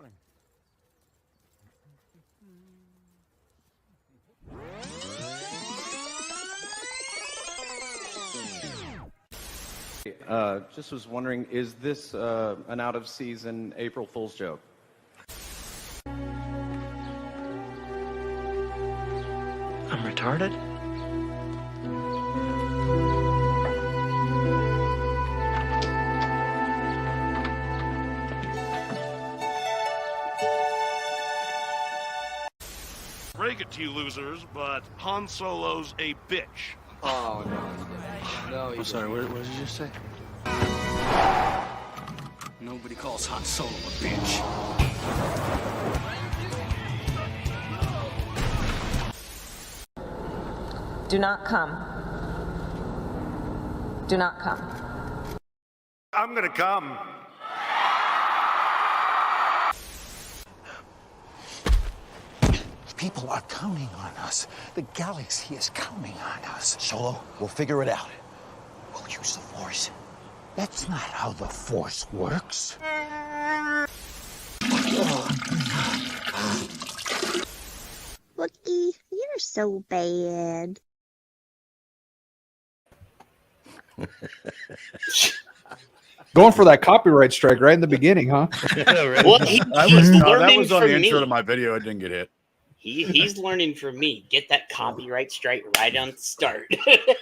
morning. Just was wondering, is this an out-of-season April Fool's joke? I'm retarded? Break it to you losers, but Han Solo's a bitch. Oh, no. I'm sorry, what did you just say? Nobody calls Han Solo a bitch. Do not come. Do not come. I'm gonna come. People are counting on us. The galaxy is counting on us. Solo, we'll figure it out. We'll use the Force. That's not how the Force works. Wookie, you're so bad. Going for that copyright strike right in the beginning, huh? Well, that was on the intro to my video. I didn't get hit. He's learning from me. Get that copyright strike right on the start.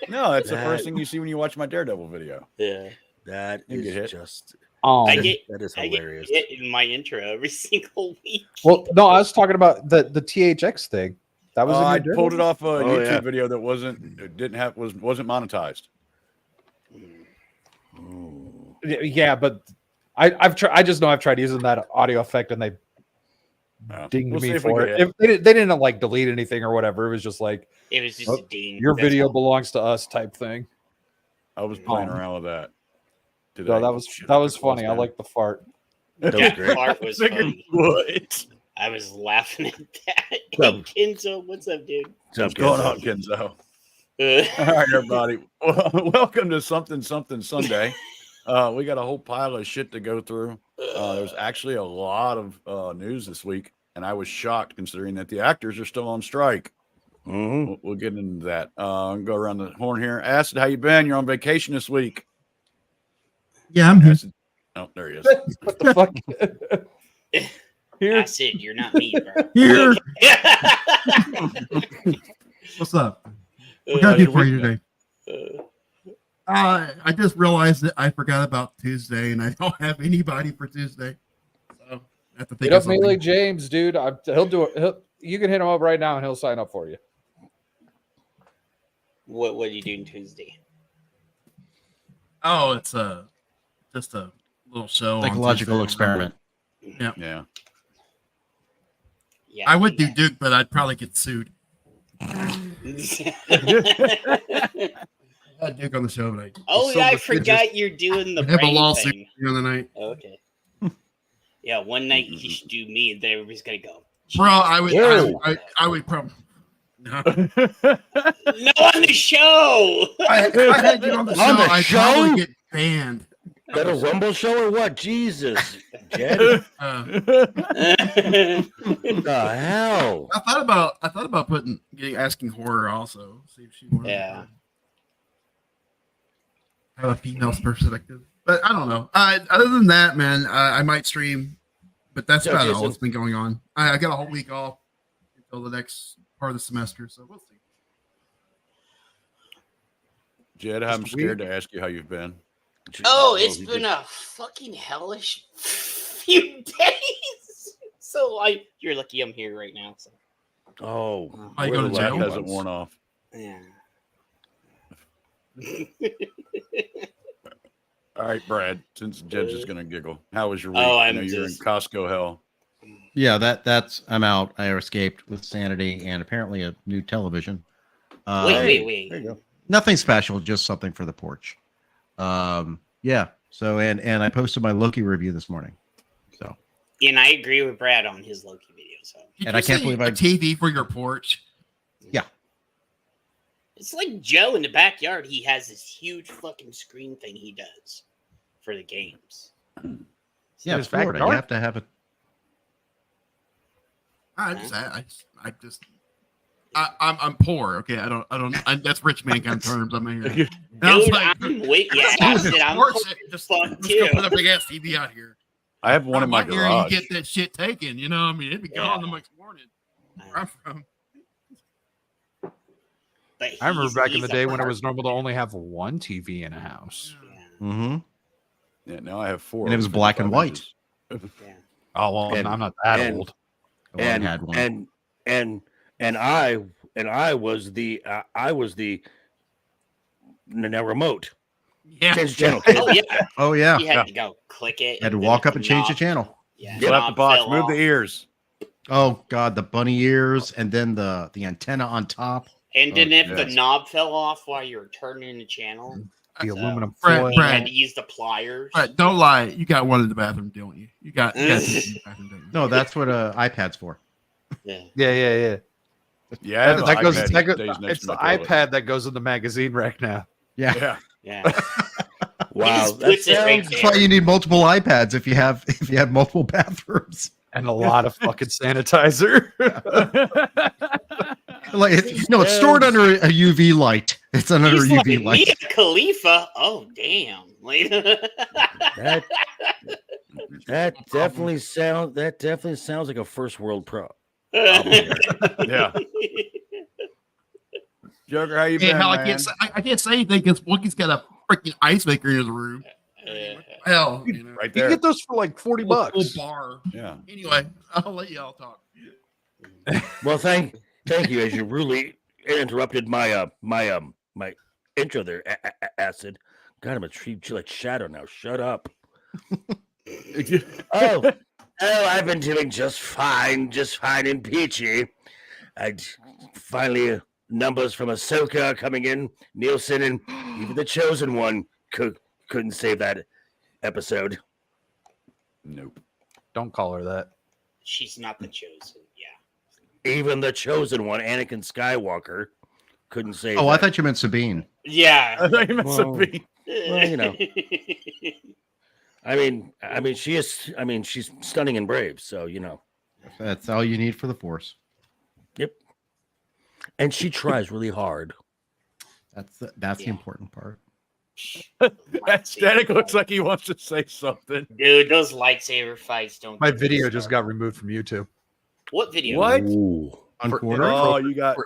No, that's the first thing you see when you watch my Daredevil video. Yeah, That You get hit. is just I get that is I get hilarious. it in my intro every single week. Well, no, I was talking about the THX thing. That was in I your pulled it off a YouTube yeah. video that wasn't monetized. Yeah, but I've tried. I just know I've tried using that audio effect and they dinged We'll see me if we for get it. They didn't like delete anything or whatever. It was just like It was just oh, a ding. your That's video all. belongs to us type thing. I was playing around with that today. So that was funny. I like the fart. That was That great. part was funny. I was laughing at that. Hey, Kenzo, what's up, dude? What's going on, Kenzo? All right, everybody. Welcome to Something Sunday. We got a whole pile of shit to go through. There's actually a lot of news this week, and I was shocked considering that the actors are still on strike. We'll get into that. I'll go around the horn here. Acid, how you been? You're on vacation this week. Yeah, I'm here. Acid. Oh, there he is. What the fuck? Here. Acid, you're not me, bro. Here. What's up? What can I do for you today? I just realized that I forgot about Tuesday, and I don't have anybody for Tuesday. So I have to think Hit of up something. Melee James, dude. He'll do it. You can hit him up right now, and he'll sign up for you. What are you doing Tuesday? Oh, it's just a little show. on Psychological Tuesday. experiment. Yeah. Yeah, I would do Duke, but I'd probably get sued. yeah. I had Duke on the show, but Oh, so yeah, I litigious. forgot you're doing the I have a brain lawsuit thing. the other night. Okay. Yeah, one night you should do me, and then everybody's gonna go. Bro, I would probably. No. No, on the show. If I had you on the show, On the I'd show? probably get banned. That a Rumble show or what? Jesus, Jed. The hell? I thought about asking Horror also. See if she wanted Yeah. to have a female's perspective. But I don't know. Other than that, man, I might stream, but that's Yeah, about Jason. all that's been going on. I got a whole week off until the next part of the semester, so we'll see. Jed, I'm scared to ask you how you've been. Oh, it's been a fucking hellish few days. So you're lucky I'm here right now. So Oh, I we're go the to That jail? lucky hasn't ones. worn off. yeah. All right, Brad, since Jed's just going to giggle. How was your week? Oh, I know you're in Costco hell. Yeah, that's I'm out. I escaped with sanity and apparently a new television. Wait. There you go. Nothing special, just something for the porch. Yeah. So and I posted my Loki review this morning. So And I agree with Brad on his Loki video. So Did And you I can't say believe a I- TV for your porch. it's like Joe in the backyard. He has this huge fucking screen thing he does for the games. yeah, His Florida. You backyard? have to have it. I'm poor. Okay, I don't. That's rich man kind of terms. I'm here. Dude, I'm just fuck go too. put a big ass TV out here. I have one in my Here garage. you get that shit taken. You know, I mean, it'd be gone the next morning. Where I'm from. I remember back in the day when it was normal to only have one TV in a house. Mm-hmm. Yeah, now I have 4. And it was black and white. Oh well, I'm not that old. And had one. and I was the remote. Yeah. Change the channel. Oh yeah. Oh yeah. You had to go click it. Had to and walk then up and change the knob- channel. Yeah. Slap the knob box, fell move off. the ears. Oh god, the bunny ears and then the antenna on top. And then if the yes. knob fell off while you were turning the channel, The aluminum Brad, foil. you had Brad, to use the pliers. Brad, don't lie. You got one in the bathroom, don't you? You got two in the bathroom, don't you? No, that's what iPad's for. Yeah. Yeah. Yeah, I have That an goes. iPad That goes stays next it's to the my toilet. iPad that goes in the magazine rack now. Yeah. Yeah. Yeah. Wow, just that puts it right sounds That's why you need multiple iPads if you have multiple bathrooms. And a lot of fucking sanitizer. Like it's stored under a UV light. It's under a He's UV like, light. Mia Khalifa. Oh damn. Like, that definitely sounds like a first world pro. Yeah. Joker, how you Hey, been, hell, man? I can't say anything because Wookie's got a freaking ice maker in his room. Hell, you know, Right You there. get those for like $40. full bar. Yeah. Anyway, I'll let y'all talk. Well, thank you, as you really interrupted my my intro there, Acid. God, I'm a tree like shadow now. Shut up. Oh, I've been doing just fine and peachy. I finally numbers from Ahsoka coming in, Nielsen, and even the Chosen One couldn't save that episode. Nope. Don't call her that. she's not the chosen. Yeah. Even the Chosen One, Anakin Skywalker, couldn't save. Oh, I that. thought you meant Sabine. Yeah. I thought you meant Well, something. well, you know. I mean, she's stunning and brave. So you know. That's all you need for the Force. Yep. And she tries really hard. That's the important part. That static looks like he wants to say something. Dude, those lightsaber fights don't. My get me video just started. got removed from YouTube What video? What? Ooh. Oh, you got.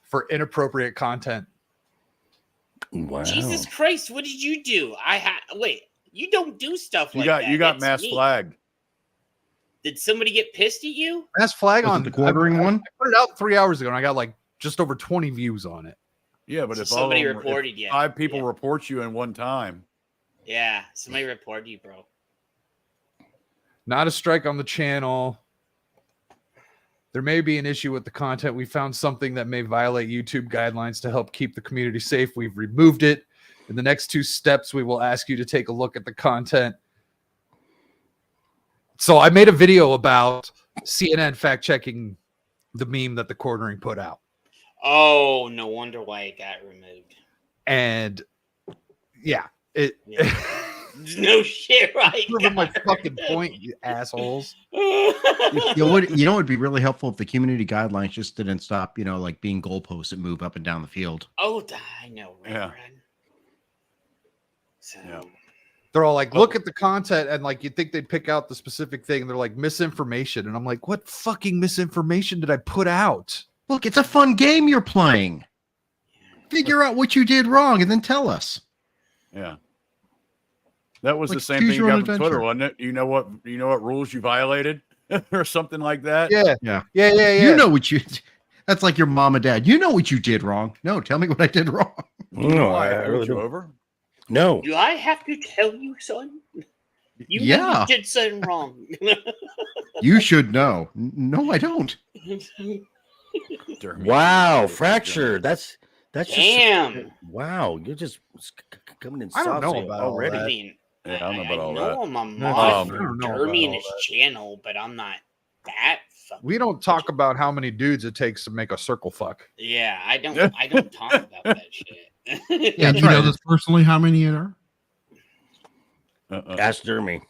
for inappropriate content. Wow. Jesus Christ! What did you do? Wait. You don't do stuff like that. You got That's mass me. flagged. Did somebody get pissed at you? Mass flag Was it on the quartering one? I put it out 3 hours ago, and I got like just over 20 views on it. Yeah, but So if all somebody of them- if reported you. 5 people Yeah. report you in one time. Yeah, somebody reported you, bro. Not a strike on the channel. There may be an issue with the content. We found something that may violate YouTube guidelines to help keep the community safe. We've removed it. In the next 2 steps, we will ask you to take a look at the content. So I made a video about CNN fact-checking the meme that the Quartering put out. Oh, no wonder why it got removed. And yeah, No shit, right? proving my fucking point, you assholes. You know what would be really helpful if the community guidelines just didn't stop, like being goalposts that move up and down the field. Oh, I know, right, Yeah. Brad? So, Yeah. They're all like, look at the content, and like you'd think they'd pick out the specific thing. They're like misinformation, and I'm like, what fucking misinformation did I put out? Look, it's a fun game you're playing. Figure out what you did wrong and then tell us. Yeah. That was Like, the same choose thing you your own got from Twitter, adventure. wasn't it? You know what rules you violated or something like that? Yeah. You know what you. That's like your mom and dad. You know what you did wrong. No, tell me what I did wrong. No, Why, I I really rolled you don't. over? No. do I have to tell you, son? You know Yeah. you did something wrong. You should know. No, I don't. Dermy. Wow, fracture. That's Damn. just wow. You're just coming in I don't know saucy about all already. that. I mean, Yeah, I don't know about all know that. I'm a I mod for don't know about Dermy and all his that. channel, but I'm not that fucking. We don't talk about how many dudes it takes to make a circle fuck. Yeah, I don't talk about that shit. Yeah, do you know this personally? How many it are? Ask Dermy.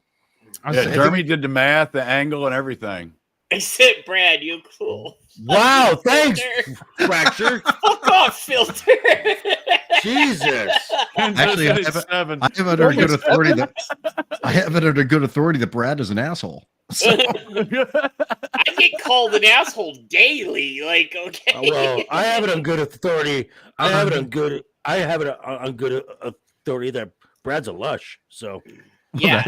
I Yeah, said, Dermy did the math, the angle, and everything. I said, Brad, you cool. Wow, thanks, Fracture. Fuck off, Filter. Jesus. Actually, I have it under good authority that Brad is an asshole. So. I get called an asshole daily. Like, okay. Well, I have it on good authority. I have it on good authority that Brad's a lush. So yeah,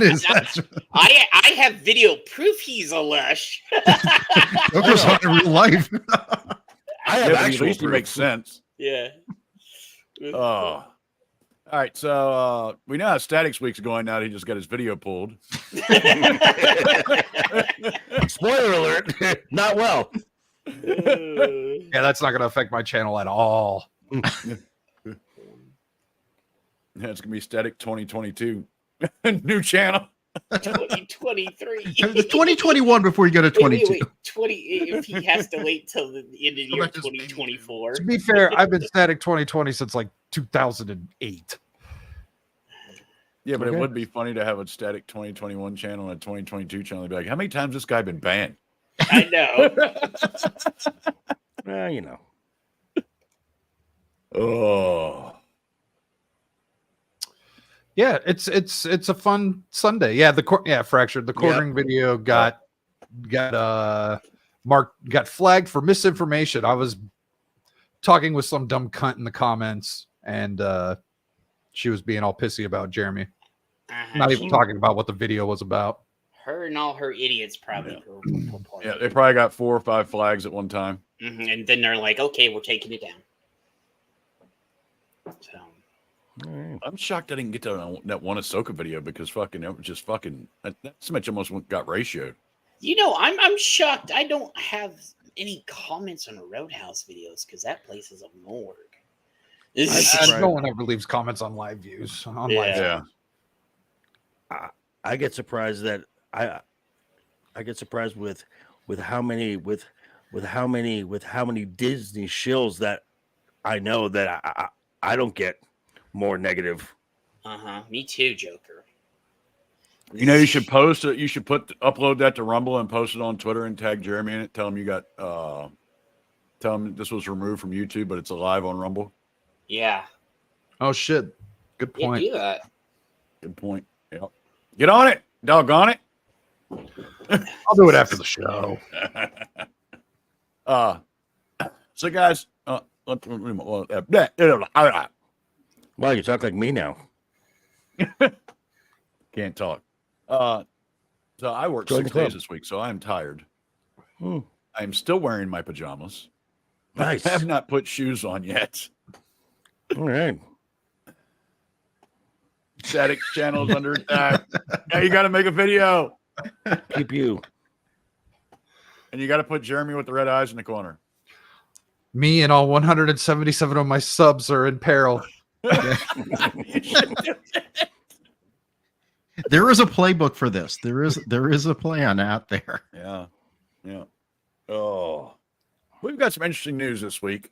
I have video proof he's a lush. Joker's on in real life. I have at actual least it proof. makes sense. Yeah. Oh. All right, so we know how Static's week's going now that he just got his video pulled. Spoiler alert, not well. Yeah, that's not going to affect my channel at all. Yeah, it's going to be Static 2022. New channel. 2023. 2021 before you go to 22. Wait. 20 if he has to wait till the end of the year 2024. To be fair, I've been Static 2020 since like 2008. Yeah, but it would be funny to have a Static 2021 channel and a 2022 channel. They'd be like, how many times this guy been banned? I know. Well, you know. Oh. Yeah, it's a fun Sunday. Yeah, Fractured. The quartering video got flagged for misinformation. I was talking with some dumb cunt in the comments, and she was being all pissy about Jeremy. Not even talking about what the video was about. Her and all her idiots probably. Yeah, they probably got 4 or 5 flags at one time. And then they're like, okay, we're taking it down. So. I'm shocked I didn't get to that one Ahsoka video because fucking it was just fucking that much almost got ratioed. You know, I'm shocked. I don't have any comments on the Roadhouse videos because that place is a morgue. No one ever leaves comments on live views. Yeah. I get surprised that I get surprised with how many Disney shills that I know that I don't get more negative. Me too, Joker. You know, you should post it. You should upload that to Rumble and post it on Twitter and tag Jeremy in it. Tell him you got. Tell him this was removed from YouTube, but it's alive on Rumble. Yeah. Oh shit! Good point. Yeah, do that. Good point. Yep. Get on it, doggone it. I'll do it after the show. So guys, Wow, you talk like me now. Can't talk. So I worked 6 days this week, so I am tired. I am still wearing my pajamas. Nice. I have not put shoes on yet. All right. Static channels under attack. Now you got to make a video. Pew pew. And you got to put Jeremy with the red eyes in the corner. Me and all 177 of my subs are in peril. There is a playbook for this. There is a plan out there. Yeah. Oh, we've got some interesting news this week.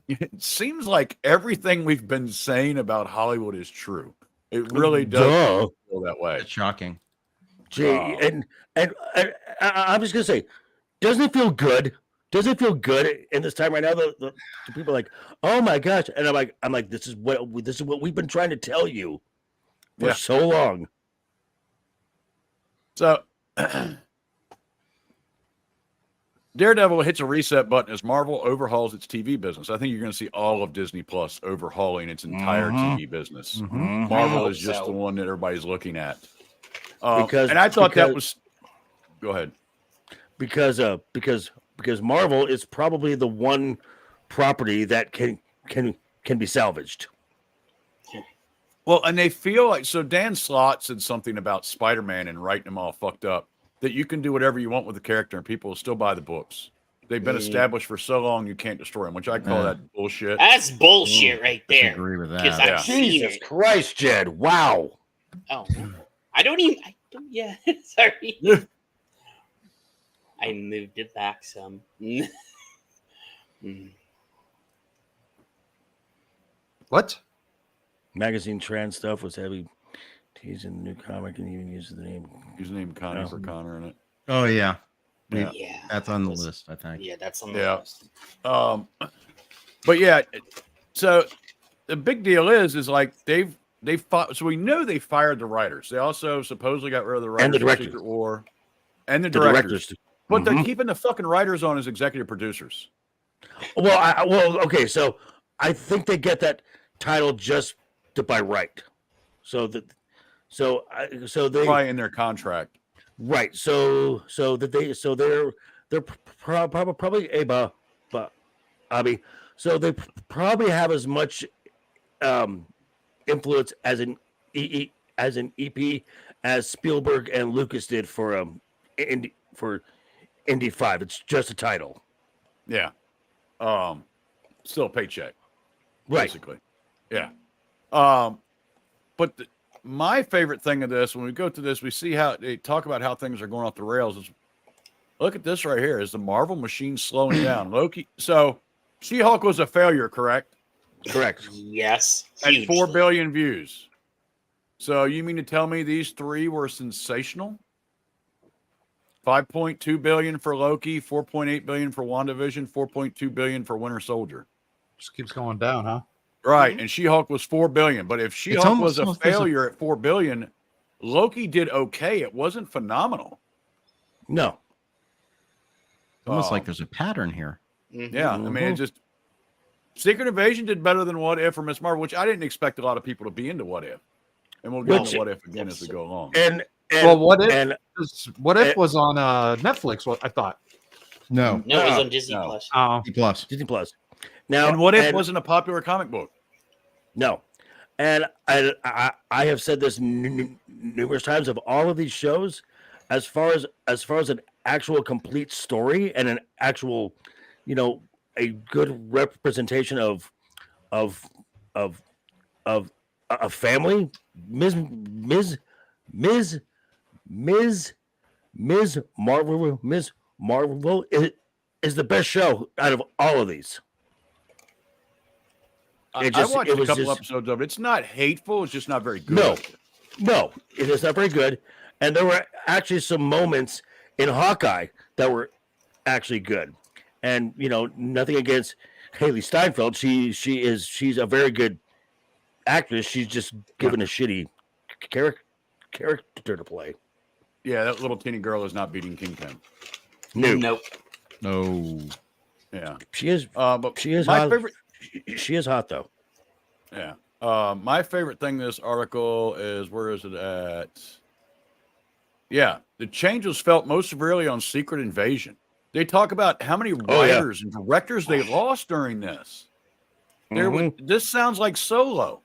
It seems like everything we've been saying about Hollywood is true. It really does feel that way. It's shocking. Gee, and I'm just gonna say, doesn't it feel good? Does it feel good in this time right now? The people are like, oh my gosh, and I'm like, this is what we've been trying to tell you for so long. So, Daredevil hits a reset button as Marvel overhauls its TV business. I think you're going to see all of Disney Plus overhauling its entire TV business. Marvel is just the one that everybody's looking at. And I thought that was. Go ahead. Because Marvel is probably the one property that can be salvaged. Well, and they feel like Dan Slott said something about Spider-Man and writing them all fucked up that you can do whatever you want with the character and people will still buy the books. They've been established for so long you can't destroy them, which I call that bullshit. That's bullshit right there. I agree with that. Jesus Christ, Jed! Wow. Oh, yeah, sorry. I moved it back some. What? Magazine trans stuff was heavy. Teasing the new comic and even using the name. Use the name Connie for Connor in it. Oh yeah. Yeah. That's on the list, I think. Yeah, that's on the list. But yeah, so the big deal is like they fought. So we know they fired the writers. They also supposedly got rid of the writers And the for directors. Secret War, and the The directors. directors. But they're keeping the fucking writers on as executive producers. Well, okay. So I think they get that title just by right. So they Probably in their contract. right. So they're probably able, but I mean, so they probably have as much influence as an EP as Spielberg and Lucas did for Indy 5. It's just a title. Yeah. Still a paycheck. Right. Basically. Yeah. But my favorite thing of this, when we go through this, we see how they talk about how things are going off the rails. Is look at this right here. Is the Marvel machine slowing down? Loki. So She-Hulk was a failure, correct? Correct. Yes. At Hugely. 4 billion views. So you mean to tell me these three were sensational? 5.2 billion for Loki, 4.8 billion for WandaVision, 4.2 billion for Winter Soldier. Just keeps going down, huh? Right, and She-Hulk was 4 billion. But if She-Hulk was a almost failure at 4 billion, Loki did okay. It wasn't phenomenal. No. Almost like there's a pattern here. Yeah, I mean, it just Secret Invasion did better than What If or Miss Marvel, which I didn't expect a lot of people to be into What If, and we'll get into What If again as we go along. And well, What If? and- What If was on Netflix? What I thought. No. No, it was on Disney Plus. Oh, Disney Plus. Now, And What If wasn't a popular comic book. No, and I have said this numerous times of all of these shows, as far as an actual complete story and an actual, a good representation of a family. Ms. Marvel is the best show out of all of these. I watched a couple episodes of it. It's not hateful. It's just not very good. No, it is not very good. And there were actually some moments in Hawkeye that were actually good. And nothing against Haley Steinfeld. She's a very good actress. She's just given a shitty character to play. Yeah, that little teeny girl is not beating Kingpin. Nope. No. Yeah, she is. But she is my hot. favorite. She is hot though. Yeah. My favorite thing in this article is, where is it at? Yeah, the change was felt most severely on Secret Invasion. They talk about how many writers and directors they lost during this. This sounds like Solo.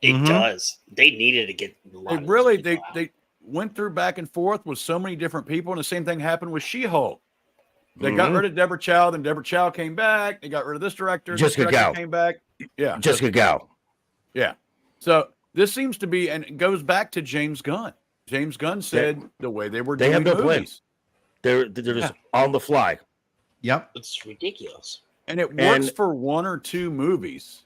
It does. They needed to get a lot of Really, these people out. they went through back and forth with so many different people, and the same thing happened with She-Hulk. They got rid of Deborah Chow, then Deborah Chow came back. They got rid of this director. Jessica this director Gao came back. Yeah, Jessica Gao. Yeah. So this seems to be, and it goes back to James Gunn. James Gunn said the way they were doing They have no movies. plan. They're just on the fly. Yep. It's ridiculous. And it works for one or two movies.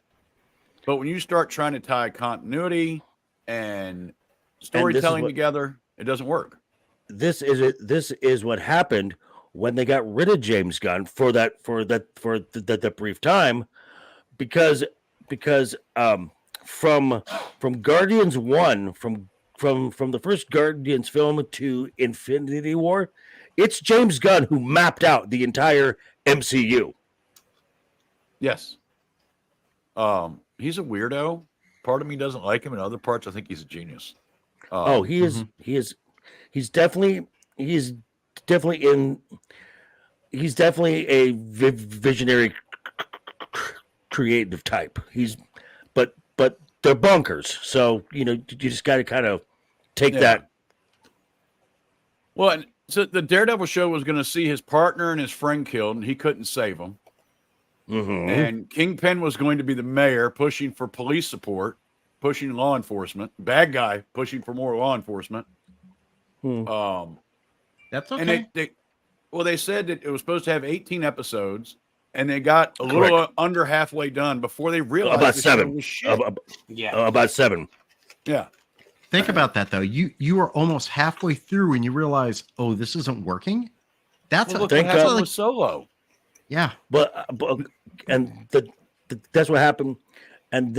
But when you start trying to tie continuity and storytelling together, it doesn't work. This is what happened when they got rid of James Gunn for that brief time, because from Guardians 1, from the first Guardians film to Infinity War, it's James Gunn who mapped out the entire MCU. Yes. He's a weirdo. Part of me doesn't like him, and other parts I think he's a genius. He's definitely a visionary creative type. But they're bunkers. So, you just got to kind of take that. Well, and so the Daredevil show was going to see his partner and his friend killed, and he couldn't save them. And Kingpin was going to be the mayor pushing for police support, pushing law enforcement. Bad guy pushing for more law enforcement. That's okay. And they said that it was supposed to have 18 episodes, and they got a little under halfway done before they realized about the 7. show was shit. About 7. Yeah. Think about that though. You are almost halfway through and you realize, oh, this isn't working. That's Well, look that's what happened like, with Solo. yeah. But and that's what happened, and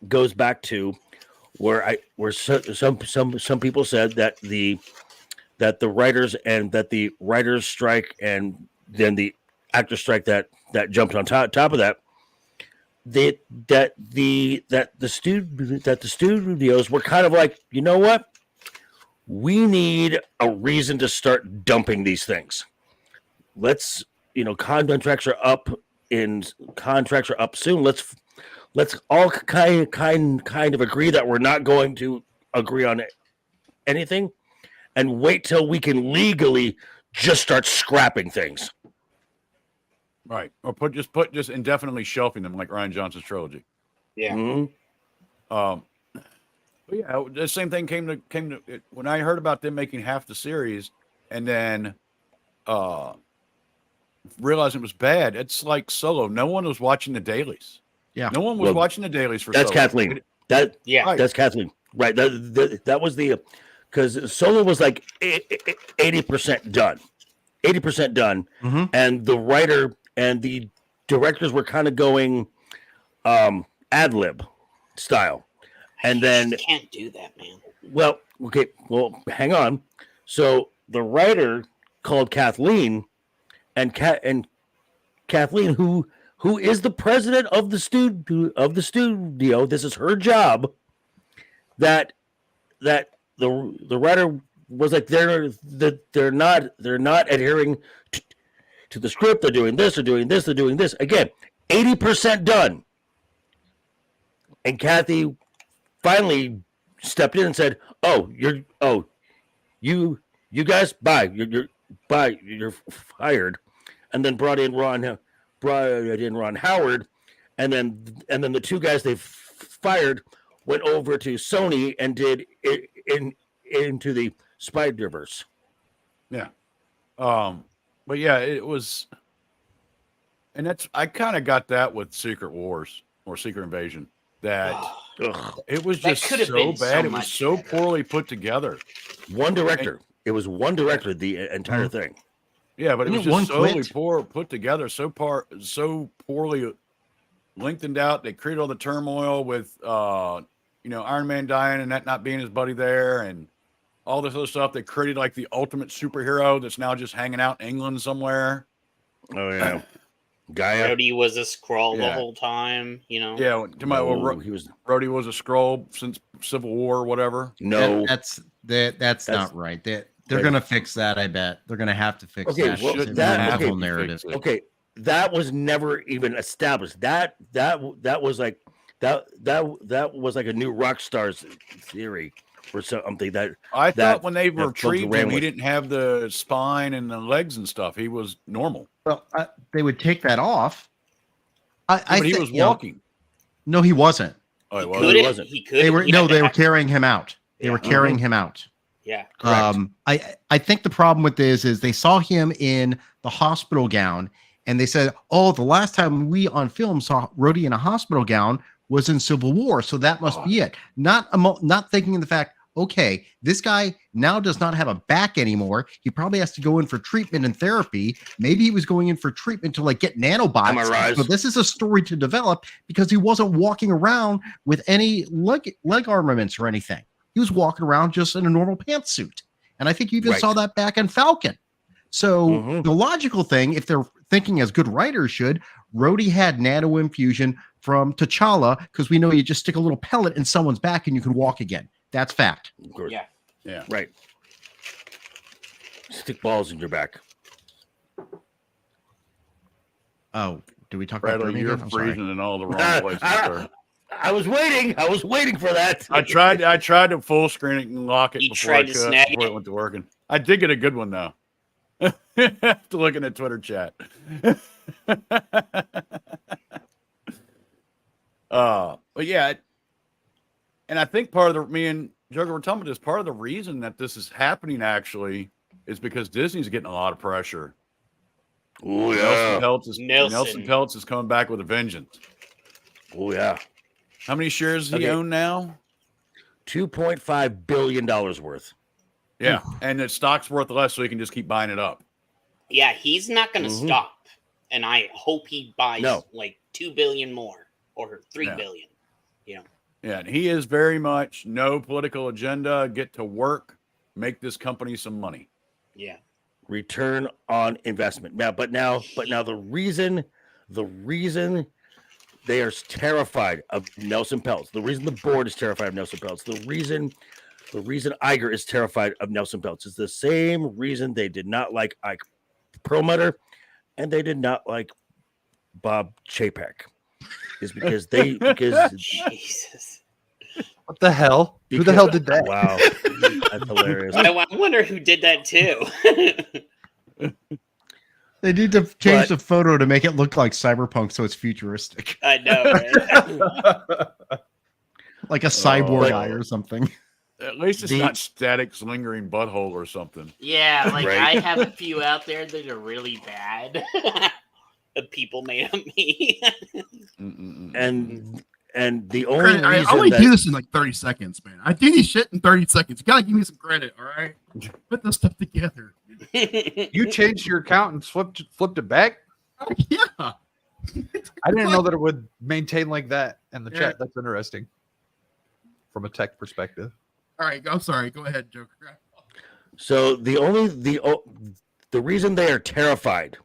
goes back to where some people said that the writers strike and then the actor strike that jumped on top of that. The studios were kind of like, you know what? We need a reason to start dumping these things. Let's, contracts are up soon. Let's all kind of agree that we're not going to agree on anything, and wait till we can legally just start scrapping things. Right. Or just indefinitely shelving them like Ryan Johnson's trilogy. Yeah. Mm-hmm. But yeah, the same thing came to when I heard about them making half the series and then realizing it was bad. It's like Solo. No one was watching the dailies. Yeah. No one was watching the dailies for that's Solo. Kathleen. Right. That's Kathleen. Right. That was because Solo was like 80% done. 80% done. Mm-hmm. And the writer and the directors were kind of going ad lib style. And then can't do that, man. Well, okay. Well, hang on. So the writer called Kathleen, and Kathleen, who is the president of the studio. This is her job. That the writer was like, they're not adhering to the script. They're doing this. They're doing this. They're doing this. Again, 80% done. And Kathy finally stepped in and said, you guys, bye. You're fired." And then brought in Ron Howard, and then the two guys they fired went over to Sony and did it into the Spider-Verse. Yeah. But yeah, it was, and I kind of got that with Secret Wars or Secret Invasion, that it was just so bad. It was so poorly put together. One director. It was one director, the entire thing. Yeah, but it was just so poor put together, so poorly lengthened out. They created all the turmoil with Iron Man dying and that not being his buddy there, and all this other stuff. They created like the ultimate superhero that's now just hanging out in England somewhere. Oh yeah, Gaia. Rhodey was a Skrull the whole time. Yeah, Rhodey was a Skrull since Civil War or whatever. No, that's not right. They're going to fix that. I bet they're going to have to fix that. Whole narrative. Okay, that was never even established. That was like that was like a new rock stars theory or something. I thought when they retrieved him, he didn't have the spine and the legs and stuff. He was normal. Well, they would take that off. But he was walking. No, he wasn't. Oh, he wasn't. He could. They were carrying him out. They were carrying him out. Yeah. Correct. I think the problem with this is they saw him in the hospital gown and they said, "Oh, the last time we on film saw Rhodey in a hospital gown was in Civil War, so that must be it." Not thinking of the fact, okay, this guy now does not have a back anymore. He probably has to go in for treatment and therapy. Maybe he was going in for treatment to like get nanobots. So this is a story to develop because he wasn't walking around with any leg armaments or anything. He was walking around just in a normal pantsuit. And I think you even saw that back in Falcon. So the logical thing, if they're thinking as good writers should, Rhodey had nano infusion from T'Challa because we know you just stick a little pellet in someone's back and you can walk again. That's fact. Of course. Yeah. Right. Stick balls in your back. Oh, do we talk Bradley, about you're freezing in all the wrong places, sir. I was waiting for that. I tried to full screen it and lock it before it went to working. I did get a good one though. After looking at Twitter chat. But yeah, and I think me and Joker were talking about this. Part of the reason that this is happening actually is because Disney's getting a lot of pressure. Oh yeah, Nelson Peltz is coming back with a vengeance. Oh yeah. How many shares does he own now? $2.5 billion worth. Yeah, and the stock's worth less, so he can just keep buying it up. Yeah, he's not going to stop, and I hope he buys like 2 billion more or 3 billion. You know. Yeah, and he is very much no political agenda. Get to work, make this company some money. Yeah. Return on investment. Now the reason they are terrified of Nelson Peltz, the reason the board is terrified of Nelson Peltz, the reason Iger is terrified of Nelson Peltz is the same reason they did not like Ike Perlmutter and they did not like Bob Chapek. Is because Jesus. What the hell? Who the hell did that? Wow. That's hilarious. I wonder who did that too. They need to change the photo to make it look like cyberpunk, so it's futuristic. I know, right? Like a cyborg eye or something. At least it's not Static's lingering butthole or something. Yeah, like I have a few out there that are really bad. The people made of me. And the only reason I only do this in like 30 seconds, man. I do these shit in 30 seconds. You gotta give me some credit, all right? Put this stuff together. You changed your account and flipped it back? Yeah. I didn't know that it would maintain like that in the chat. That's interesting from a tech perspective. All right, I'm sorry. Go ahead, Joker. So the reason they are terrified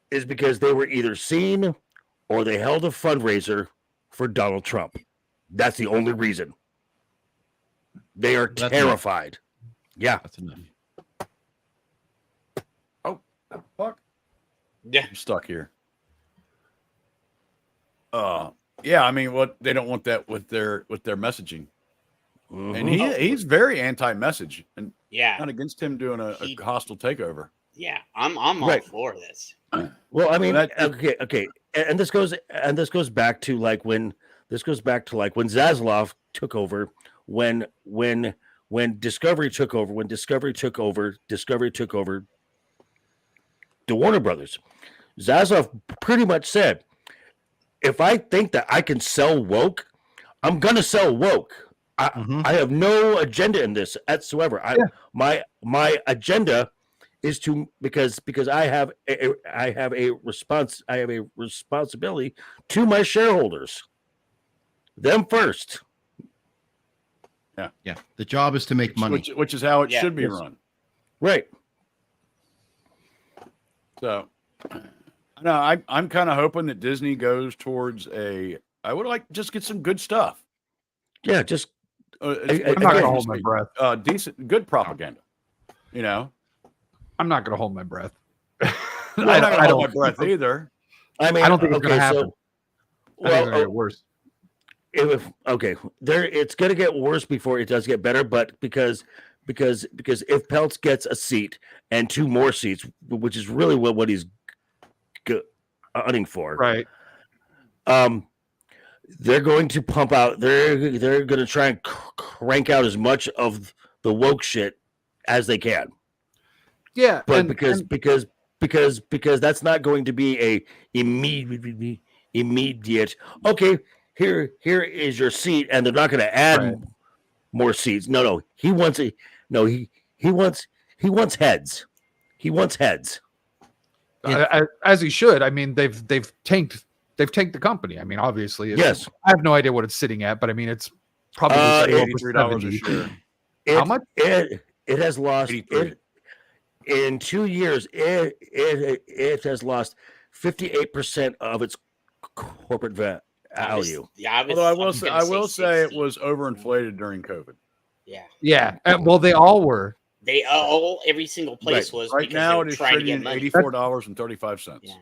is because they were either seen or they held a fundraiser for Donald Trump. That's the only reason. They are terrified. Yeah. That's enough. Oh, fuck. Yeah. I'm stuck here. Yeah, I mean, they don't want that with their messaging. And he's very anti-message and not against him doing a hostile takeover. Yeah, I'm all for this. Well, I mean, okay, and this goes back to like when Zaslav took over, when Discovery took over, Discovery took over the Warner Brothers. Zaslav pretty much said, if I think that I can sell woke, I'm gonna sell woke. I have no agenda in this whatsoever. My agenda is to because I have a responsibility to my shareholders. Them first. Yeah. The job is to make money, which is how it should be run. Right. So, no, I'm kind of hoping that Disney goes towards I would like to just get some good stuff. Yeah, just I'm not gonna hold my breath. Decent, good propaganda. You know. I'm not going to hold my breath. I'm not going to hold my breath either. I mean, I don't think it's going to happen. So, I think it's going to get worse. It's going to get worse before it does get better. But because if Peltz gets a seat and 2 more seats, which is really what he's gunning for, right? They're going to pump out. They're going to try and crank out as much of the woke shit as they can. Yeah, but because that's not going to be a immediate. Okay, here is your seat, and they're not going to add more seats. No, he wants heads. He wants heads. As he should. I mean, they've tanked the company. I mean, obviously, yes. I have no idea what it's sitting at, but I mean, it's probably $83 a share. How much? It has lost. In 2 years, it has lost 58% of its corporate value. Although I will say it was overinflated during COVID. Yeah. Yeah. Well, they all were. Every single place was. Right now, it is trading at $84.35. Yeah.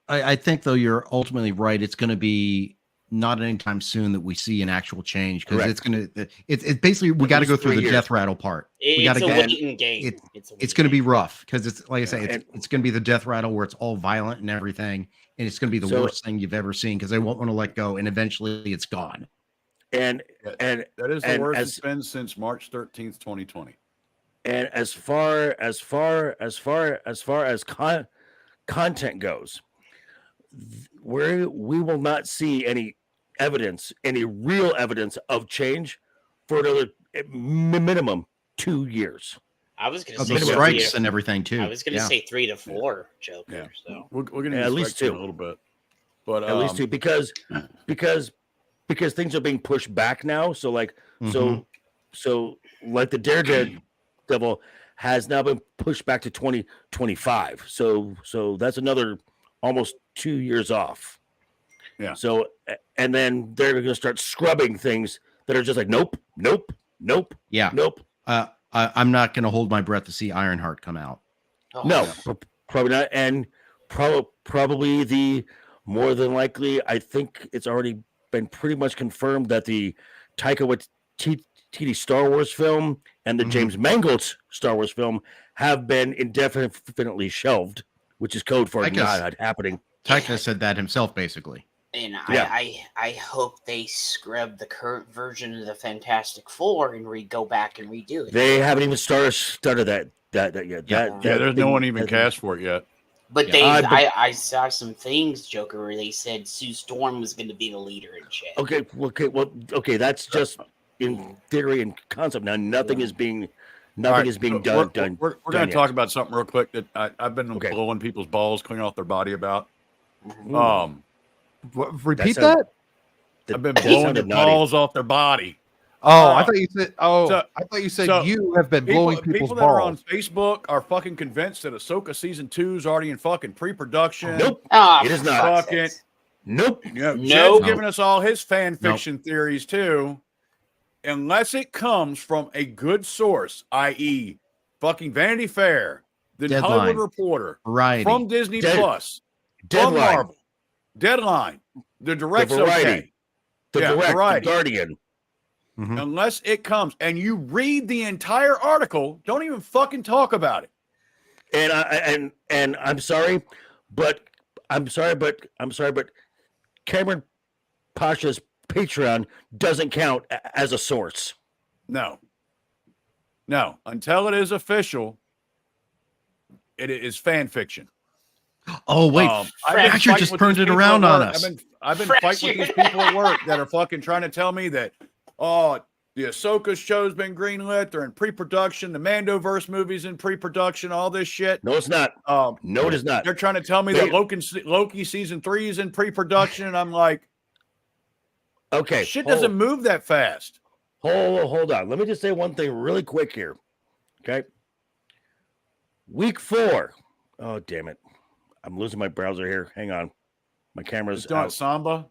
I think though you're ultimately right. It's going to be not anytime soon that we see an actual change because it's going to. It's basically we got to go through the death rattle part. It's a waiting game. It's going to be rough because it's like I say, it's going to be the death rattle where it's all violent and everything, and it's going to be the worst thing you've ever seen because they won't want to let go, and eventually it's gone. And that is the worst it's been since March 13th, 2020. And as far as content goes, we will not see any real evidence of change for another minimum 2 years. I was going to Of say the three strikes to- and everything too. I was going to say 3 to 4 Joker. So We're going to At least 2 a little bit, but at least 2 because things are being pushed back now. So like so like the Daredevil has now been pushed back to 2025. So that's another almost 2 years off. Yeah. So and then they're going to start scrubbing things that are just like nope. Yeah. Nope. I'm not going to hold my breath to see Ironheart come out. No, probably not. And probably the more than likely, I think it's already been pretty much confirmed that the Taika Waititi Star Wars film and the James Mangold Star Wars film have been indefinitely shelved, which is code for not happening. Taika said that himself, basically. And I hope they scrub the current version of the Fantastic Four and go back and redo it. They haven't even started that yet. There's no one even cast for it yet. But I saw some things, Joker, where they said Sue Storm was going to be the leader and shit. Okay. That's just in theory and concept. Now nothing is being done. We're going to talk about something real quick that I've been blowing people's balls, cleaning off their body about. Repeat that. I've been blowing the balls off their body. Oh, I thought you said. I thought you said you have been blowing people's people balls. that are on Facebook are fucking convinced that Ahsoka season 2 is already in fucking pre-production. Nope, it is not. Fucking nope. Jed's giving us all his fan fiction theories too. Unless it comes from a good source, i.e., fucking Vanity Fair, the Deadline. Hollywood Reporter, Variety. from Disney Plus, Deadline. from Marvel, Deadline, the Direct's Variety, okay. Variety, the Guardian. Unless it comes and you read the entire article, don't even fucking talk about it. And I'm sorry, but Cameron Pasha's Patreon doesn't count as a source. No. Until it is official, it is fan fiction. Oh wait, Fracture just turned it around on us. I've been fighting with these people at work that are fucking trying to tell me that, the Ahsoka show's been greenlit. They're in pre-production. The Mandoverse movie's in pre-production. All this shit. No, it's not. No, it is not. They're trying to tell me that Loki season 3 is in pre-production, and I'm like, okay, shit doesn't move that fast. Hold on. Let me just say one thing really quick here. Okay. Week 4. Oh, damn it. I'm losing my browser here. Hang on. My camera's out. Samba.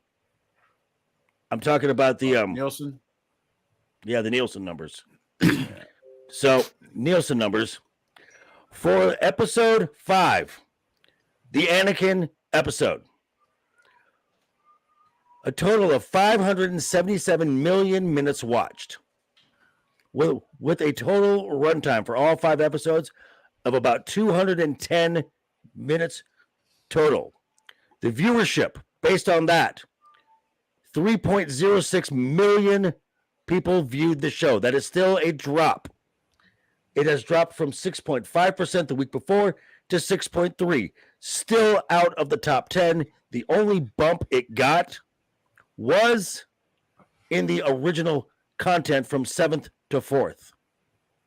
I'm talking about the Nielsen. Yeah, the Nielsen numbers. So, Nielsen numbers for episode 5, the Anakin episode. A total of 577 million minutes watched, with a total runtime for all 5 episodes of about 210 minutes total. The viewership, based on that, 3.06 million people viewed the show. That is still a drop. It has dropped from 6.5% the week before to 6.3%. Still out of the top 10. The only bump it got was in the original content from 7th to 4th.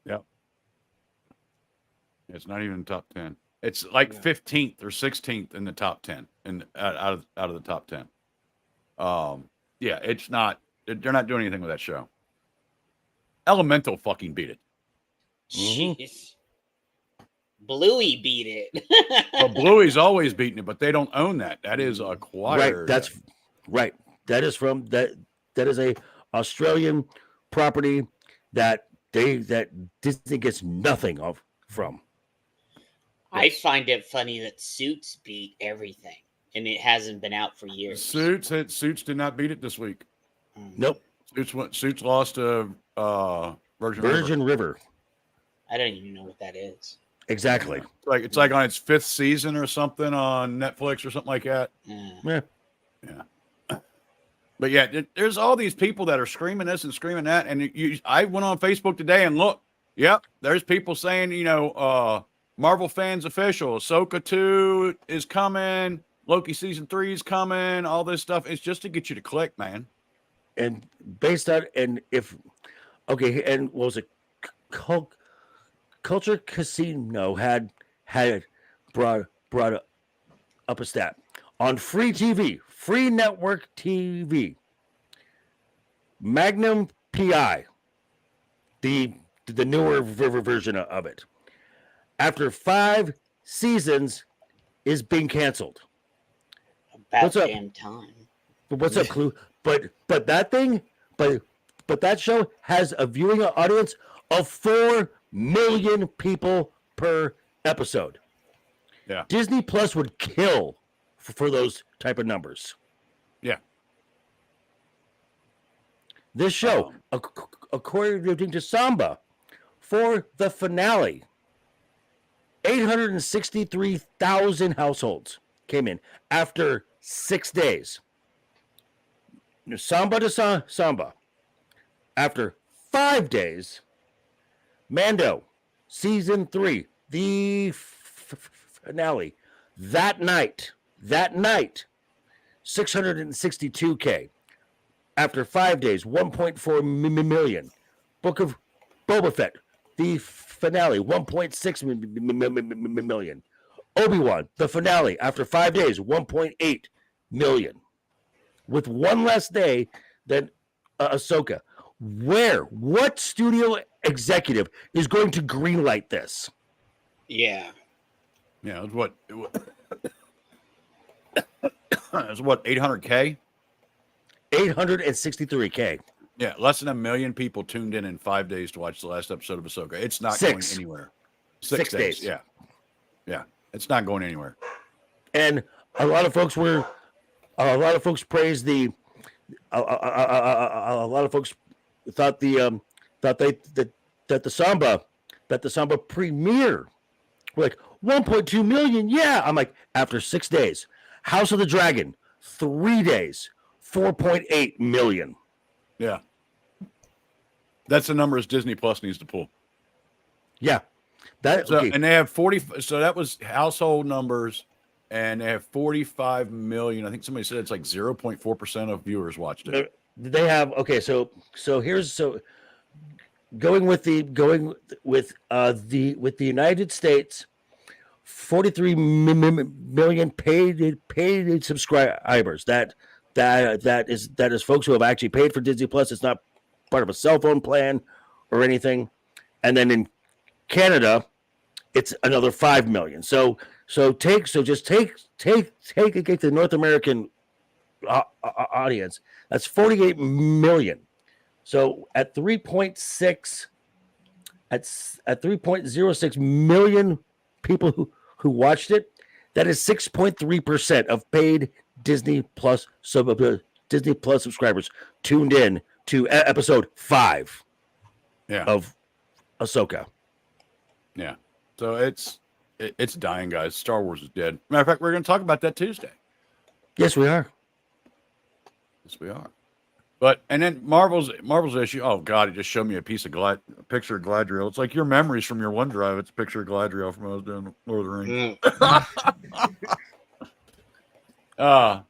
Yep. It's not even top 10. It's like 15th or 16th in the top 10 and out of the top 10. Yeah, it's not. They're not doing anything with that show. Elemental fucking beat it. Jeez. Bluey beat it. Well, Bluey's always beating it, but they don't own that. That is acquired. Right. That's right. That is from that. That is a Australian property that Disney gets nothing from. I find it funny that Suits beat everything, and it hasn't been out for years. Suits did not beat it this week. Nope. Suits lost to Virgin River. I don't even know what that is. Exactly. It's like on its 5th season or something on Netflix or something like that. Yeah. But yeah, there's all these people that are screaming this and screaming that, and I went on Facebook today and look. Yep, there's people saying, Marvel fans official, Ahsoka 2 is coming, Loki season 3 is coming, all this stuff. It's just to get you to click, man. And based on, and if Okay, and what was it? Culture Casino had brought up a stat on free TV, free network TV. Magnum PI, the newer version of it, after 5 seasons, is being canceled. About What's up? damn time. What's up, Clue? But that thing, but that show has a viewing audience of 4 million people per episode. Yeah. Disney Plus would kill for those type of numbers. Yeah. This show, according to Samba, for the finale, 863,000 households came in after 6 days. Samba to Samba. After 5 days, Mando, season 3, the finale, that night, 662K. After 5 days, 1.4 million. Book of Boba Fett, the finale, 1.6 million. Obi-Wan, the finale, after 5 days, 1.8 million. With one less day than Ahsoka. What studio executive is going to greenlight this? Yeah. Yeah, it's what? It's what, 800K? 863K. Yeah, less than 1 million people tuned in 5 days to watch the last episode of Ahsoka. It's not 6. going anywhere. 6 days. Yeah. Yeah. It's not going anywhere. And a lot of folks praised the a lot of folks thought the Samba premiere, like 1.2 million. Yeah. I'm like, after 6 days. House of the Dragon, 3 days, 4.8 million. Yeah. That's the numbers Disney Plus needs to pull. Yeah. And they have 40. So that was household numbers, and they have 45 million. I think somebody said it's like 0.4% of viewers watched it. They have going with the United States, 43 million paid subscribers. That is folks who have actually paid for Disney Plus. It's not part of a cell phone plan or anything. And then in Canada, it's another 5 million. So take the North American audience. That's 48 million. So at 3.06 million people who watched it, that is 6.3% of paid Disney Plus subscribers tuned in to episode 5 of Ahsoka. Yeah. So it's dying, guys. Star Wars is dead. Matter of fact, we're going to talk about that Tuesday. Yes, we are. Yes, we are. But and then Marvel's issue. Oh God, he just showed me a picture of Galadriel. It's like your memories from your OneDrive. It's a picture of Galadriel from when I was doing Lord of the Rings.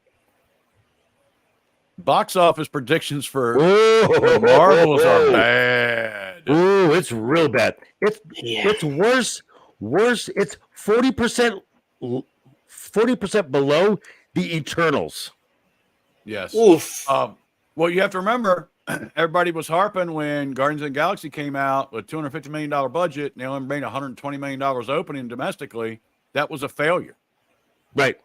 Box office predictions for Marvels are bad. Ooh, it's real bad. It's worse. It's 40% below the Eternals. Yes. Oof. Well, you have to remember, everybody was harping when Guardians of the Galaxy came out with $250 million budget, and they only made $120 million opening domestically. That was a failure. Right.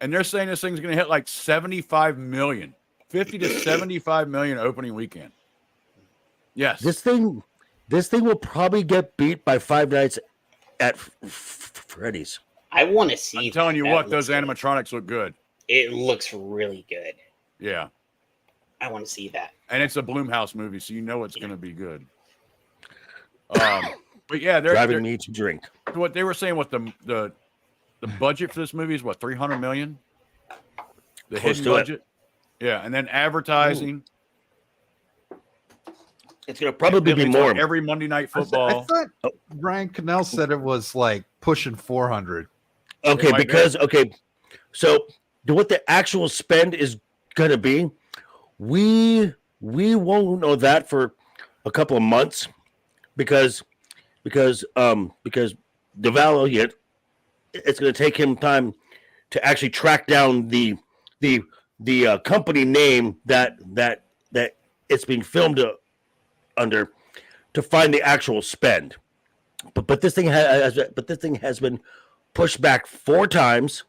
And they're saying this thing's going to hit like 75 million, 50 to 75 million opening weekend. Yes. This thing will probably get beat by Five Nights at Freddy's. I want to see. I'm telling you what, those animatronics look good. It looks really good. Yeah. I want to see that. And it's a Blumhouse movie, so you know it's going to be good. But yeah, they're driving me to drink. What they were saying, what the budget for this movie is, what, 300 million? The Close hidden to budget. Yeah, and then advertising. It's going to probably be more. Like every Monday Night Football. I thought Ryan Cannell said it was like pushing 400. Okay, so what the actual spend is going to be, we won't know that for a couple of months because DeVallo it's going to take him time to actually track down the company name that it's being filmed under to find the actual spend. But this thing has been pushed back 4 times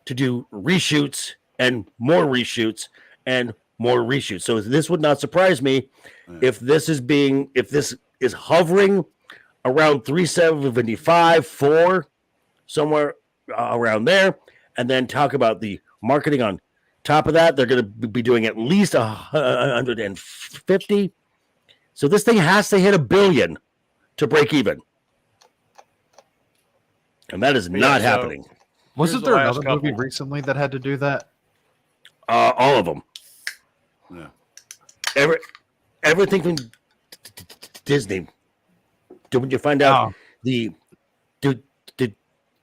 to do reshoots and more reshoots and more reshoots. So this would not surprise me if this is hovering around 375, 4, somewhere around there, and then talk about the marketing on top of that. They're going to be doing at least 150. So this thing has to hit $1 billion to break even, and that is not happening. Wasn't there another movie recently that had to do that? All of them. Yeah. Everything from Disney. When you find out when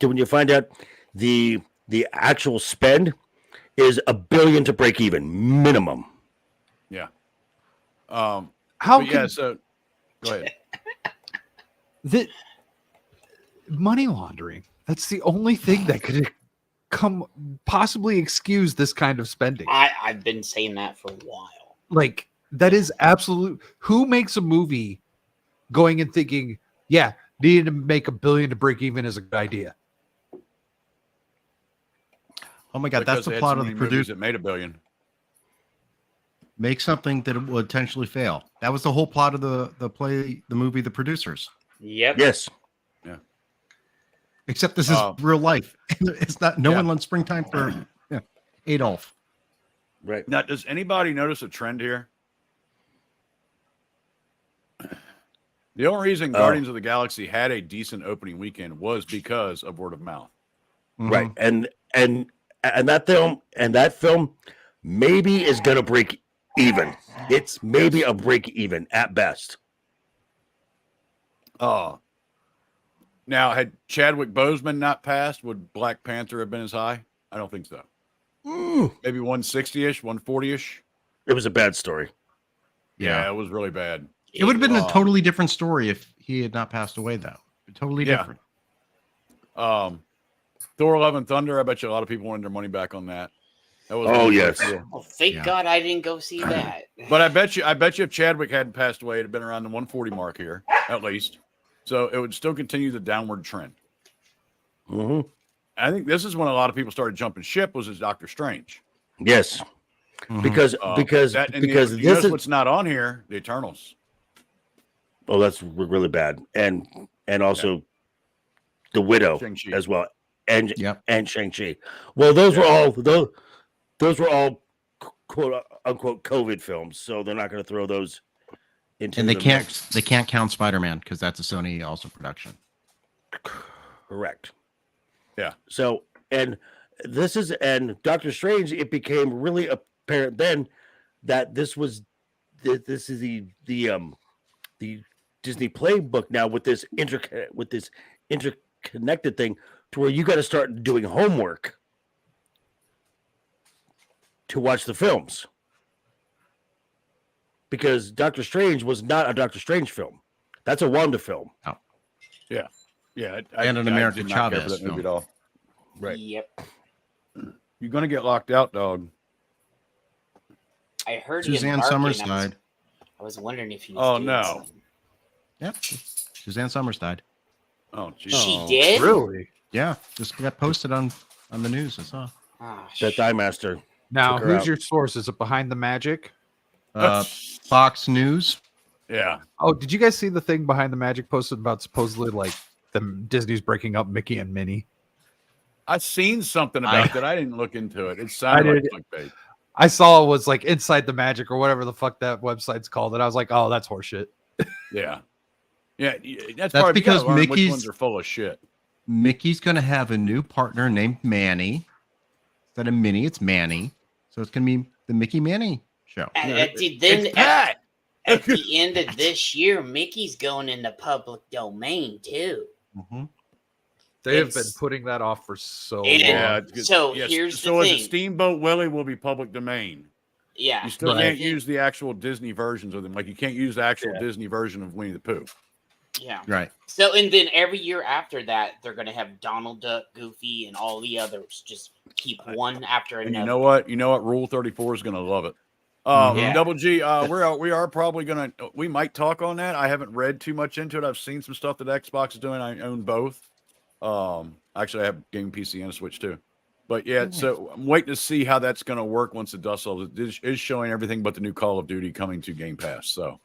you find out the actual spend is $1 billion to break even minimum. Yeah. How so go ahead. The money laundering. That's the only thing that could possibly excuse this kind of spending. I've been saying that for a while. Like, that is absolute. Who makes a movie going and thinking, yeah, needing to make $1 billion to break even is a good idea? Oh my God, that's the plot of the producer. It made $1 billion. Make something that would potentially fail. That was the whole plot of the movie, The Producers. Yep. Yes. Yeah. Except this is real life. It's not. No one learned Springtime for Adolf. Right. Now, does anybody notice a trend here? The only reason Guardians of the Galaxy had a decent opening weekend was because of word of mouth. Mm-hmm. Right. And that film maybe is gonna break even. It's maybe a break even at best. Now, had Chadwick Boseman not passed, would Black Panther have been as high? I don't think so. Maybe 160-ish, 140-ish. It was a bad story. Yeah, it was really bad. It would have been a totally different story if he had not passed away, though. Totally different. Thor: Love and Thunder, I bet you a lot of people wanted their money back on that. That was yes. Well, thank God I didn't go see that. But I bet you if Chadwick hadn't passed away, it'd have been around the 140 mark here, at least. So it would still continue the downward trend. Mm-hmm. I think this is when a lot of people started jumping ship was as Doctor Strange. Yes. Mm-hmm. Because this is what's not on here, the Eternals. Oh, that's really bad. And also the Widow Shang-Chi. as well. And Shang-Chi. Well, those were all quote unquote COVID films, so they're not going to throw those into. And they can't count Spider-Man because that's a Sony also production. Correct. Yeah. So and Doctor Strange, it became really apparent then that this is the Disney playbook now with this interconnected thing to where you got to start doing homework to watch the films, because Doctor Strange was not a Doctor Strange film. That's a Wanda film. Oh. Yeah. Yeah. And an American Chavez that movie at all. Right. Yep. You're going to get locked out, dog. I heard Suzanne Summers died. I was wondering if he was Oh, doing no. something. Yep. Suzanne Summers died. Oh, geez. She did? Really? Yeah. Just got posted on the news. I saw. Oh, That Die Master. Now, took her who's out. your source? Is it Behind the Magic? Fox News. Yeah. Oh, did you guys see the thing Behind the Magic posted about supposedly like the Disney's breaking up Mickey and Minnie? I've seen something about that. I didn't look into it. It sounded like clickbait. I saw it was like Inside the Magic or whatever the fuck that website's called, and I was like, oh, that's horseshit. Yeah. Yeah. That's That's probably because which Mickey's- ones are full of shit. Mickey's going to have a new partner named Manny. Instead of Minnie, it's Manny. So it's going to be the Mickey Manny show. At the end of this year, Mickey's going into public domain too. Mm-hmm. They have been putting that off for so long. Yeah. So here's the so thing. is it Steamboat Willie will be public domain. Yeah. You still Right. can't use the actual Disney versions of them. Like you can't use the actual Disney version of Winnie the Pooh. Yeah. Right. So, and then every year after that, they're going to have Donald Duck, Goofy, and all the others. Just keep one after And another. you know what? You know what? Rule 34 is going to love it. Yeah. Double G, we are probably going to, we might talk on that. I haven't read too much into it. I've seen some stuff that Xbox is doing. I own both. Actually, I have game PC and a Switch too. But yeah, so I'm waiting to see how that's going to work once the dust settles. It is showing everything but the new Call of Duty coming to Game Pass. So,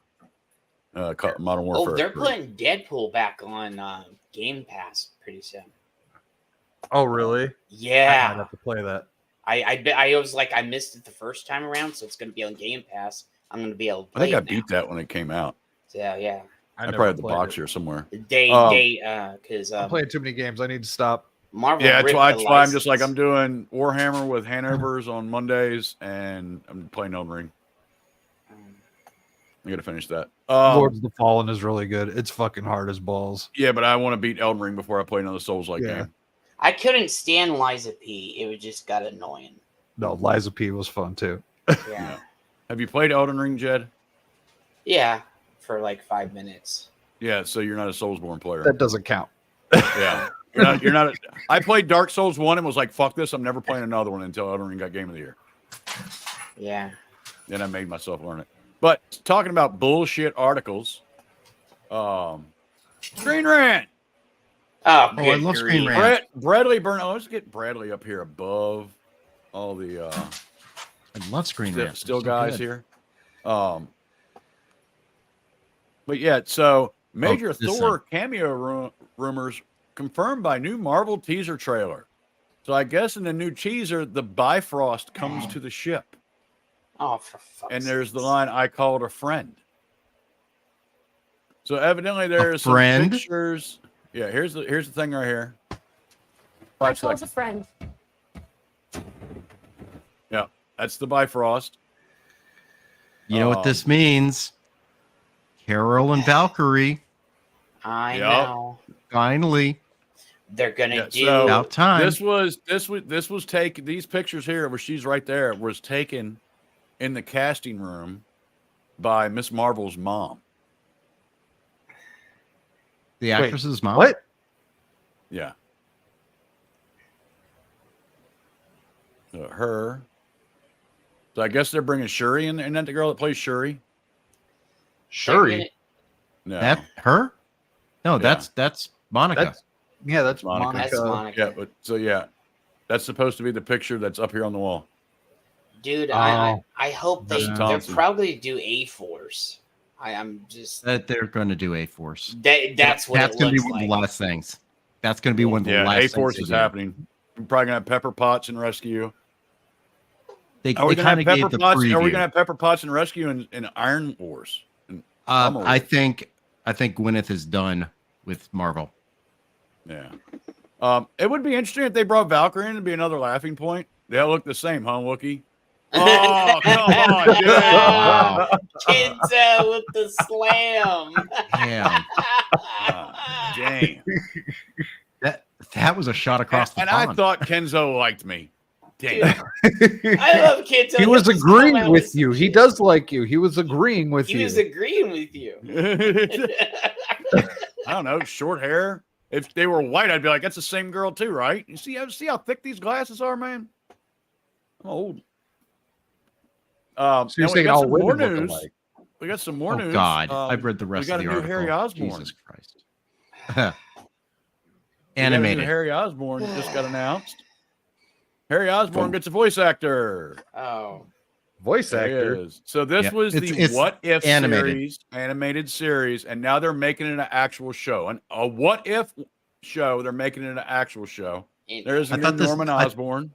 Modern Warfare. Oh, they're putting Deadpool back on Game Pass pretty soon. Oh, really? Yeah. I might have to play that. I was like, I missed it the first time around, so it's going to be on Game Pass. I'm going to be able to play I think I it now. beat that when it came out. So, yeah. I probably had the box here somewhere. Because I'm playing too many games. I need to stop. Marvel. Yeah, that's why I'm just like, license. I'm doing Warhammer with Hanovers on Mondays, and I'm playing Elden Ring. I got to finish that. Lords of the Fallen is really good. It's fucking hard as balls. Yeah, but I want to beat Elden Ring before I play another Souls-like game. I couldn't stand Liza P. It just got annoying. No, Liza P was fun too. Yeah. Have you played Elden Ring, Jed? Yeah, for like 5 minutes. Yeah, so you're not a Soulsborne player. That doesn't count. Yeah. You're not I played Dark Souls 1 and was like, fuck this, I'm never playing another one until Elden Ring got Game of the Year. Yeah. Then I made myself learn it. But talking about bullshit articles, Screen Rant. Oh, I love Screen Rant. Bradley Burnett. Let's get Bradley up here above all the I love Screen Rant. still So guys good. here. But yeah, so major this Thor cameo rumors confirmed by new Marvel teaser trailer. So I guess in the new teaser, the Bifrost comes to the ship. Oh, for fuck's And there's the sakes. line, I called a friend. So evidently there's some friend? pictures. Yeah, here's the thing right here. I 5 called a seconds. friend. Yeah, that's the Bifrost. You know what this means? Carol and Valkyrie. I Yep. know. Finally. They're gonna Yeah, do. so About time. This was taken. These pictures here, where she's right there, was taken in the casting room by Miss Marvel's mom. The actress's mom. What? Yeah. So her. So I guess they're bringing Shuri in, and that the girl that plays Shuri. Shuri. No, That her? No, that's Monica. That's Monica. That's Monica. Yeah, but so yeah, that's supposed to be the picture that's up here on the wall. Dude, Oh. I hope they're Thompson. probably do A-Force. I'm just That they're going to do A-Force. that's what That's it going to be looks one like. of the last things. That's going to be one of the Yeah, last A-Force things is they do. happening. We're probably gonna have Pepper Potts and Rescue. They Are we gonna kind have of gave Pepper the Potts? Are we preview. gonna have Pepper Potts and Rescue in Iron Wars? I think Gwyneth is done with Marvel. Yeah. It would be interesting if they brought Valkyrie in to be another laughing point. They all look the same, huh, Wookie? Oh, come on, dude. Wow. Kenzo with the slam. Damn. Damn. That was a shot across the And pond. I thought Kenzo liked me. Damn. I love Kenzo. He was He'll just agreeing come out with some you. He shit. does like you. He was agreeing with He you. was agreeing with you. I don't know, short hair. If they were white, I'd be like, that's the same girl too, right? You see how thick these glasses are, man? I'm old. So you're now we saying got all some more women look news. alike? We got some more Oh, news. God. I've read the rest we got of the a new article. Harry Osborn. Jesus Christ. We got a new Animated. Harry Osborn just got announced. Harry Osborn gets a voice actor. Oh. Voice There he actor. is. So this Yeah, was the it's What If animated. animated series, and now they're making it an actual show. And a What If show, they're making it an actual show. There's I a new thought this- Norman I- Osborn.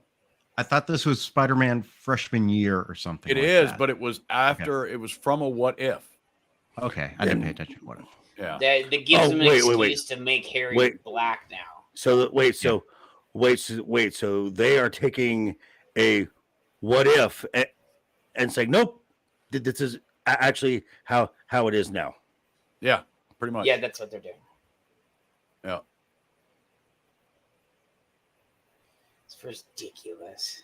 I thought this was Spider-Man freshman year or something. It like is, that. but it was after. It was from a What If. Okay, I didn't pay attention to what. Yeah. That gives Oh, him an wait, excuse wait. to make Harry Wait. black now. So so they are taking a what if and saying nope, this is actually how it is now. Yeah, pretty much. Yeah, that's what they're doing. Yeah. It's ridiculous.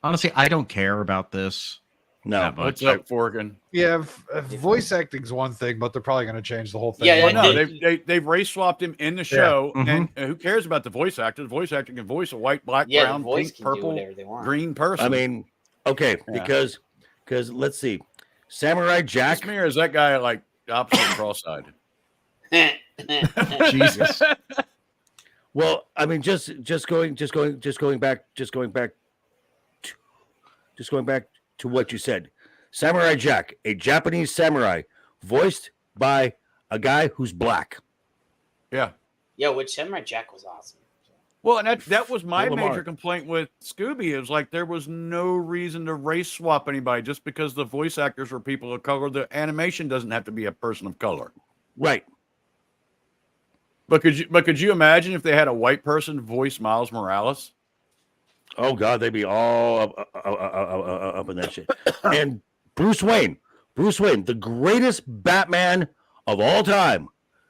Honestly, I don't care about this. No. What's up, Forkin? Yeah, voice acting's one thing, but they're probably going to change the whole thing. Yeah, Well, no, they've race swapped him in the show, Mhm. and who cares about the voice actor? The voice actor can voice a white, black, Yeah, the brown, voice pink, can do purple, whatever they want. green person. I mean, okay, Yeah. because let's see, Samurai Jack. Just me, or is that guy like opposite cross-eyed? Jesus. Well, I mean, just going back to what you said. Samurai Jack, a Japanese samurai, voiced by a guy who's black. Yeah. Yeah, which Samurai Jack was awesome. Well, and that was my Lamar. major complaint with Scooby. Is like there was no reason to race swap anybody just because the voice actors were people of color. The animation doesn't have to be a person of color. Right. But could you imagine if they had a white person voice Miles Morales? Oh God, they'd be all up in that shit. And Bruce Wayne, the greatest Batman of all time,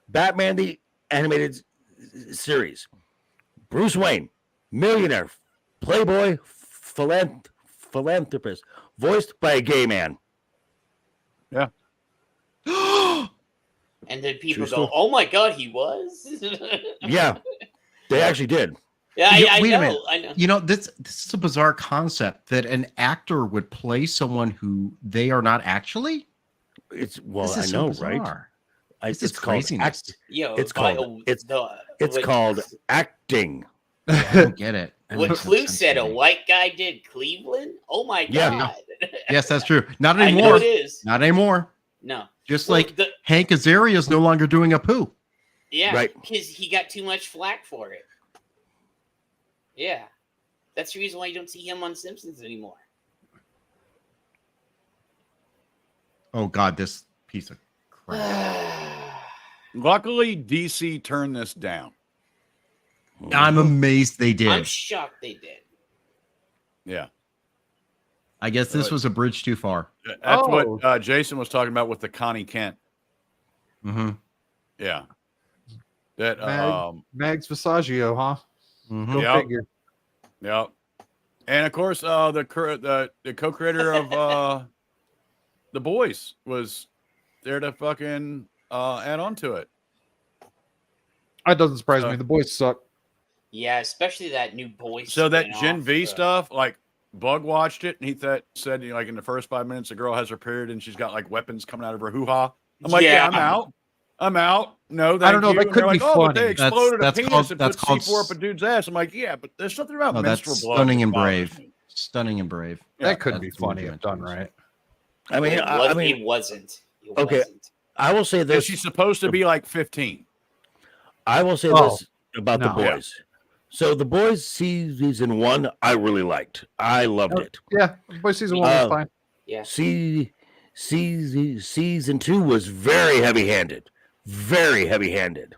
Batman the animated series. Bruce Wayne, millionaire, playboy, philanthropist, voiced by a gay man. Yeah. And then people True go, story. "Oh my God, he was." Yeah, they actually did. Yeah, I Wait a know. minute. I know. You know, this is a bizarre concept that an actor would play someone who they are not actually. This This I is know, so right? bizarre. It's This is called craziness. Yo, It's called like, called acting. I don't get it. That What makes no Clue sense said, to a me. white guy did Cleveland. Oh my Yeah. God. Yes, that's true. Not I know anymore. it is. Not anymore. No. Just Well, like Hank Azaria is no longer doing a poo. Yeah, Right. because he got too much flack for it. Yeah. That's the reason why you don't see him on Simpsons anymore. Oh God, this piece of crap. Luckily, DC turned this down. I'm amazed they did. I'm shocked they did. Yeah. I guess this was a bridge too far. That's what Jason was talking about with the Connie Kent. Mm-hmm. Yeah. That Mags Visaggio, huh? Go Yep. figure. Yep. And of course, the co-creator of The Boys was there to fucking add on to it. That doesn't surprise me. The boys suck. Yeah, especially that new boys. So that spin-off, Gen V stuff, like Bug watched it and he said, you know, like in the first 5 minutes, the girl has her period and she's got like weapons coming out of her hoo-ha. I'm like, yeah, I'm out. No, I don't know. thank That you. could And be they're like, oh, but funny. they exploded That's a penis called- and that's put called C4 up a dude's ass. I'm like, yeah, but there's something about Oh, that's menstrual blood. stunning that and bothers brave. me. Stunning and brave. That could that's be the funny word if done right. I mean, it wasn't. It okay. wasn't. I will say And this. she's supposed to be like 15. I will say Oh, this about no. The Boys. So The Boys season 1, I really liked. I loved it. Yeah, boys season 1 was fine. Yeah. Season 2 was very heavy-handed. Very heavy-handed.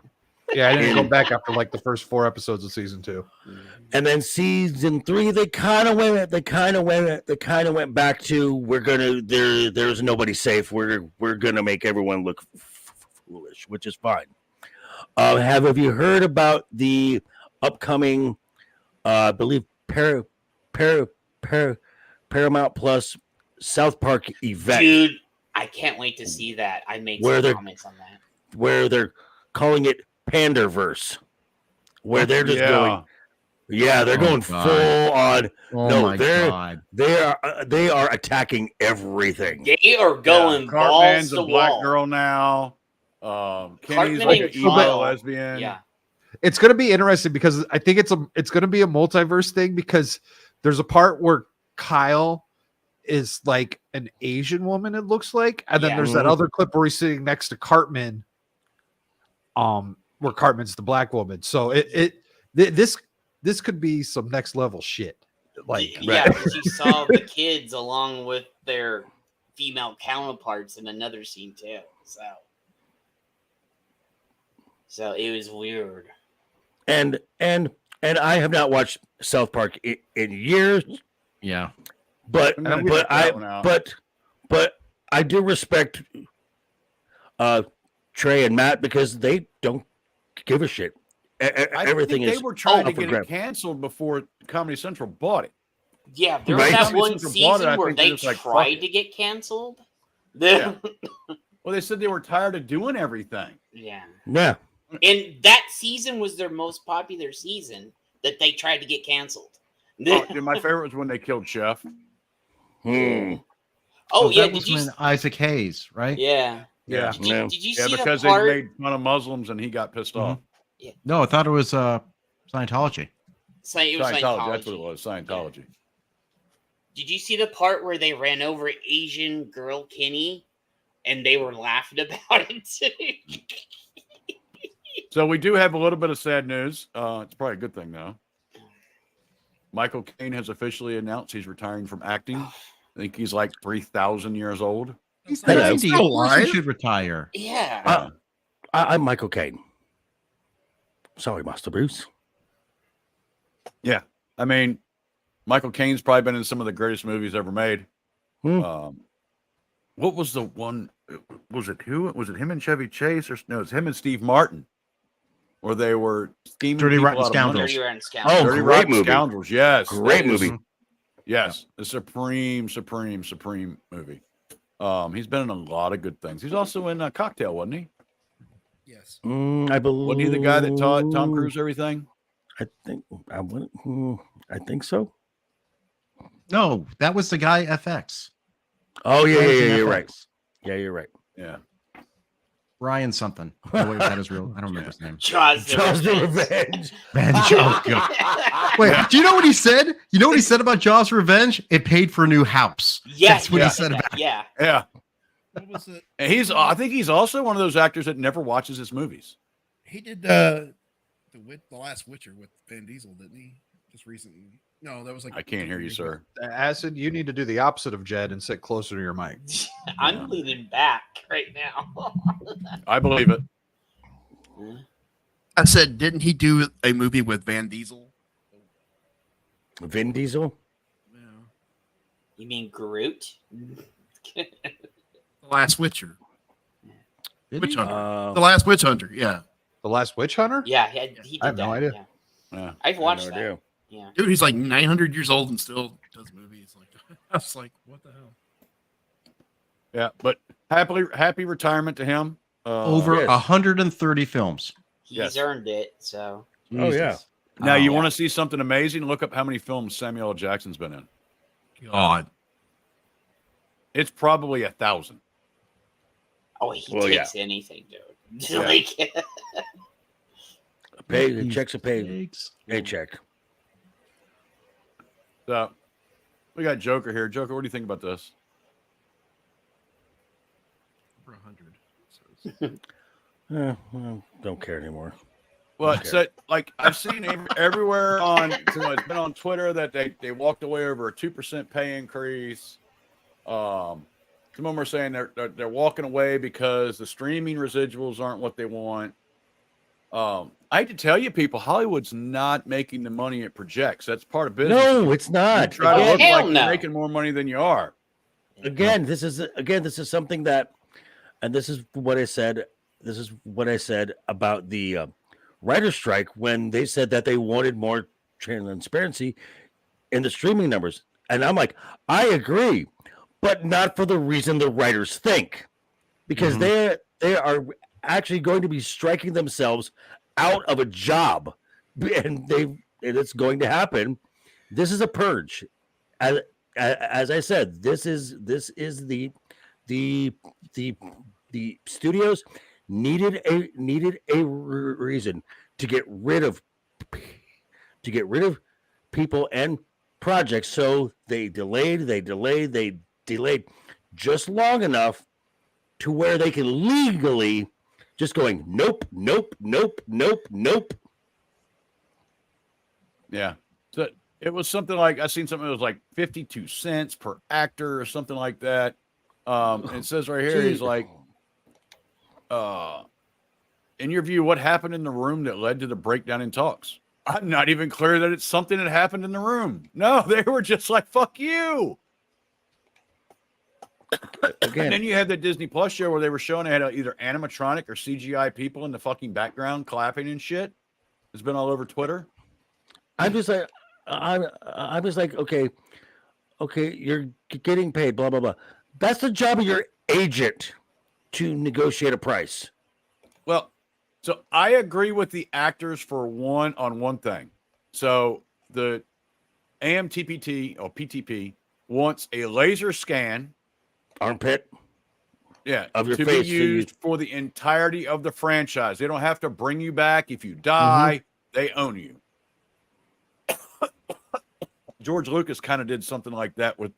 Yeah, I didn't go back after like the first 4 episodes of season 2. And then season 3, they kind of went back to there's nobody safe. We're gonna make everyone look foolish, which is fine. Have you heard about the upcoming, I believe Paramount Plus South Park event? Dude, I can't wait to see that. I made Where some they're- comments on that. Where they're calling it Panderverse, where they're just going. Yeah, they're Oh, going God. full on. Oh No, my God. they are attacking everything. They are going balls Cartman's to a black wall. girl now. Kenny's Cartman like and an evil Kyle. lesbian. Yeah. It's going to be interesting because I think it's going to be a multiverse thing because there's a part where Kyle is like an Asian woman, it looks like, and then Yeah. there's that other clip where he's sitting next to Cartman, where Cartman's the black woman. So this could be some next level shit. Like, Yeah, because you saw the kids along with their female counterparts in another scene too. So it was weird. And I have not watched South Park in years, Yeah. but I'm gonna check that one out. I do respect Trey and Matt because they don't give a shit. I Everything think is they were trying to up for get it grabs. canceled before Comedy Central bought it. Yeah, there was Right. that How many one seasons of Blood, I season where think they're they just like, fuck tried it. to get canceled. Yeah. Well, they said they were tired of doing everything. Yeah. Yeah. And that season was their most popular season that they tried to get canceled. Oh, dude, my favorite was when they killed Chef. Hmm. Oh, yeah, that did was you? when Isaac Hayes, right? Yeah. Yeah. Did you Yeah, see because the part? they made fun of Muslims and he got pissed off. Yeah. No, I thought it was Scientology. It was Scientology. That's what Scientology. it was. Scientology. Did you see the part where they ran over Asian girl Kenny and they were laughing about it? So we do have a little bit of sad news. It's probably a good thing, though. Michael Caine has officially announced he's retiring from acting. I think he's like 3,000 years old. He's Hello. 90. Still Of course he alive? should retire. Yeah. I'm Michael Caine. Sorry, Master Bruce. Yeah. I mean, Michael Caine's probably been in some of the greatest movies ever made. What was the one? Was it who? Was it him and Chevy Chase? Or no, it's him and Steve Martin, where they were scheming Dirty people Rotten out of money. Scoundrels. Dirty Rotten Scoundrels. Oh, Dirty great Rotten movie. Scoundrels. Yes. Great that is- movie. Yes. A supreme movie. He's been in a lot of good things. He's also in Cocktail, wasn't he? Yes. I believe. Wasn't he the guy that taught Tom Cruise everything? I think so. No, that was the guy FX. Oh yeah, That was yeah, in you're FX. right. Yeah, you're right. Yeah. Ryan something. Oh, wait, that is real. I don't remember his name. Jaws the Revenge. Man, oh, God. Wait, do you know what he said? You know what he said about Jaws Revenge? It paid for a new house. Yes, That's what yeah. he said about it. Yeah. Yeah. What was it? And I think he's also one of those actors that never watches his movies. He did the Last Witcher with Van Diesel, didn't he? Just recently. No, that was like I can't hear you, sir. Acid, you need to do the opposite of Jed and sit closer to your mic. I'm leaning back right now. I believe it. I said, didn't he do a movie with Van Diesel? Vin Diesel. You mean Groot? The Last Witcher. Did Witch he? Hunter. The Last Witch Hunter. Yeah. The Last Witch Hunter? Yeah, he did I have that. no idea. Yeah. Yeah. I've watched no that. idea. Yeah. Dude, he's like 900 years old and still does movies. Like, I was like, what the hell? Yeah, but happy retirement to him. Over yes. 130 films. He's Yes. earned it, so. Oh yeah. Now, you yeah. want to see something amazing? Look up how many films Samuel L. Jackson's been in. God. It's probably 1,000. Oh, he Well, takes anything, dude. Yeah. Like, Pay checks a pay. Paycheck. So, we got Joker here. Joker, what do you think about this? Over 100. Well, don't care anymore. Well, Okay. so, like I've seen everywhere on, it's been on Twitter that they walked away over a 2% pay increase. Some of them are saying they're walking away because the streaming residuals aren't what they want. I hate to tell you, people, Hollywood's not making the money it projects. That's part of business. No, it's You not. try to Again, look Hell like no. you're making more money than you are. this is something that, and this is what I said. This is what I said about the writer's strike when they said that they wanted more transparency in the streaming numbers, and I'm like, I agree, but not for the reason the writers think, because they are actually going to be striking themselves out of a job, and it's going to happen. This is a purge, as I said. This is the studios needed a reason to get rid of people and projects, so they delayed just long enough to where they can legally just going nope. Yeah. So it was something like, I seen something that was like 52 cents per actor or something like that. And it says right here, he's like, in your view, what happened in the room that led to the breakdown in talks? I'm not even clear that it's something that happened in the room. No, they were just like, fuck you. And then you had the Disney Plus show where they were showing they had either animatronic or CGI people in the fucking background clapping and shit. It's been all over Twitter. I'm just like, I was like, okay, you're getting paid, blah blah blah. That's the job of your agent to negotiate a price. Well, so I agree with the actors for one thing. So the AMTPT or PTP wants a laser scan armpit. Yeah, of your to face, be used for the entirety of the franchise. They don't have to bring you back if you die. They own you. George Lucas kind of did something like that with,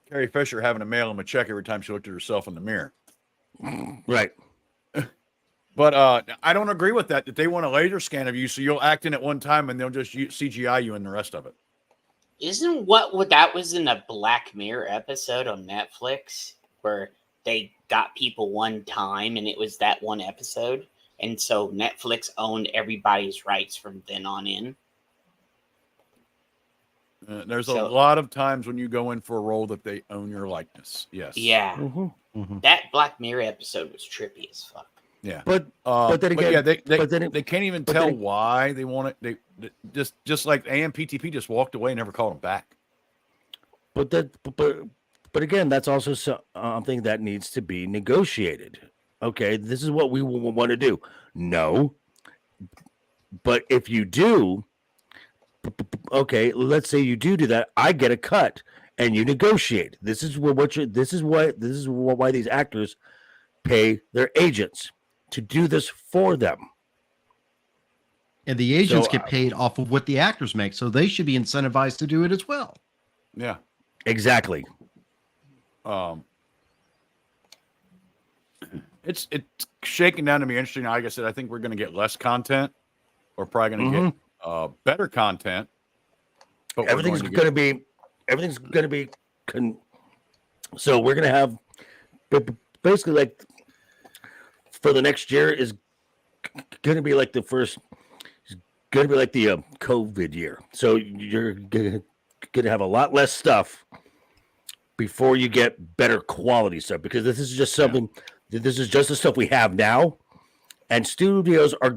Carrie Fisher having to mail him a check every time she looked at herself in the mirror. Right. But I don't agree with that they want a laser scan of you so you'll act in at one time and they'll just CGI you in the rest of it. Isn't what that was in a Black Mirror episode on Netflix where they got people one time and it was that one episode? And so Netflix owned everybody's rights from then on in. There's a lot of times when you go in for a role that they own your likeness. Yes. Yeah. That Black Mirror episode was trippy as fuck. Yeah. But then again, they can't even tell why they want it. They just like AMPTP just walked away and never called them back. But again, that's also something that needs to be negotiated. Okay, this is what we want to do. No, but if you do, okay, let's say you do that, I get a cut, and you negotiate. This is why these actors pay their agents to do this for them. And the agents get paid off of what the actors make, so they should be incentivized to do it as well. Yeah, exactly. It's shaking down to be interesting. Like I said, I think we're going to get less content. We're probably going to get better content. But everything's going to be. So we're going to have basically like for the next year is going to be like the first. Going to be like the COVID year. So you're going to have a lot less stuff before you get better quality stuff, because this is just something. This is just the stuff we have now, and studios are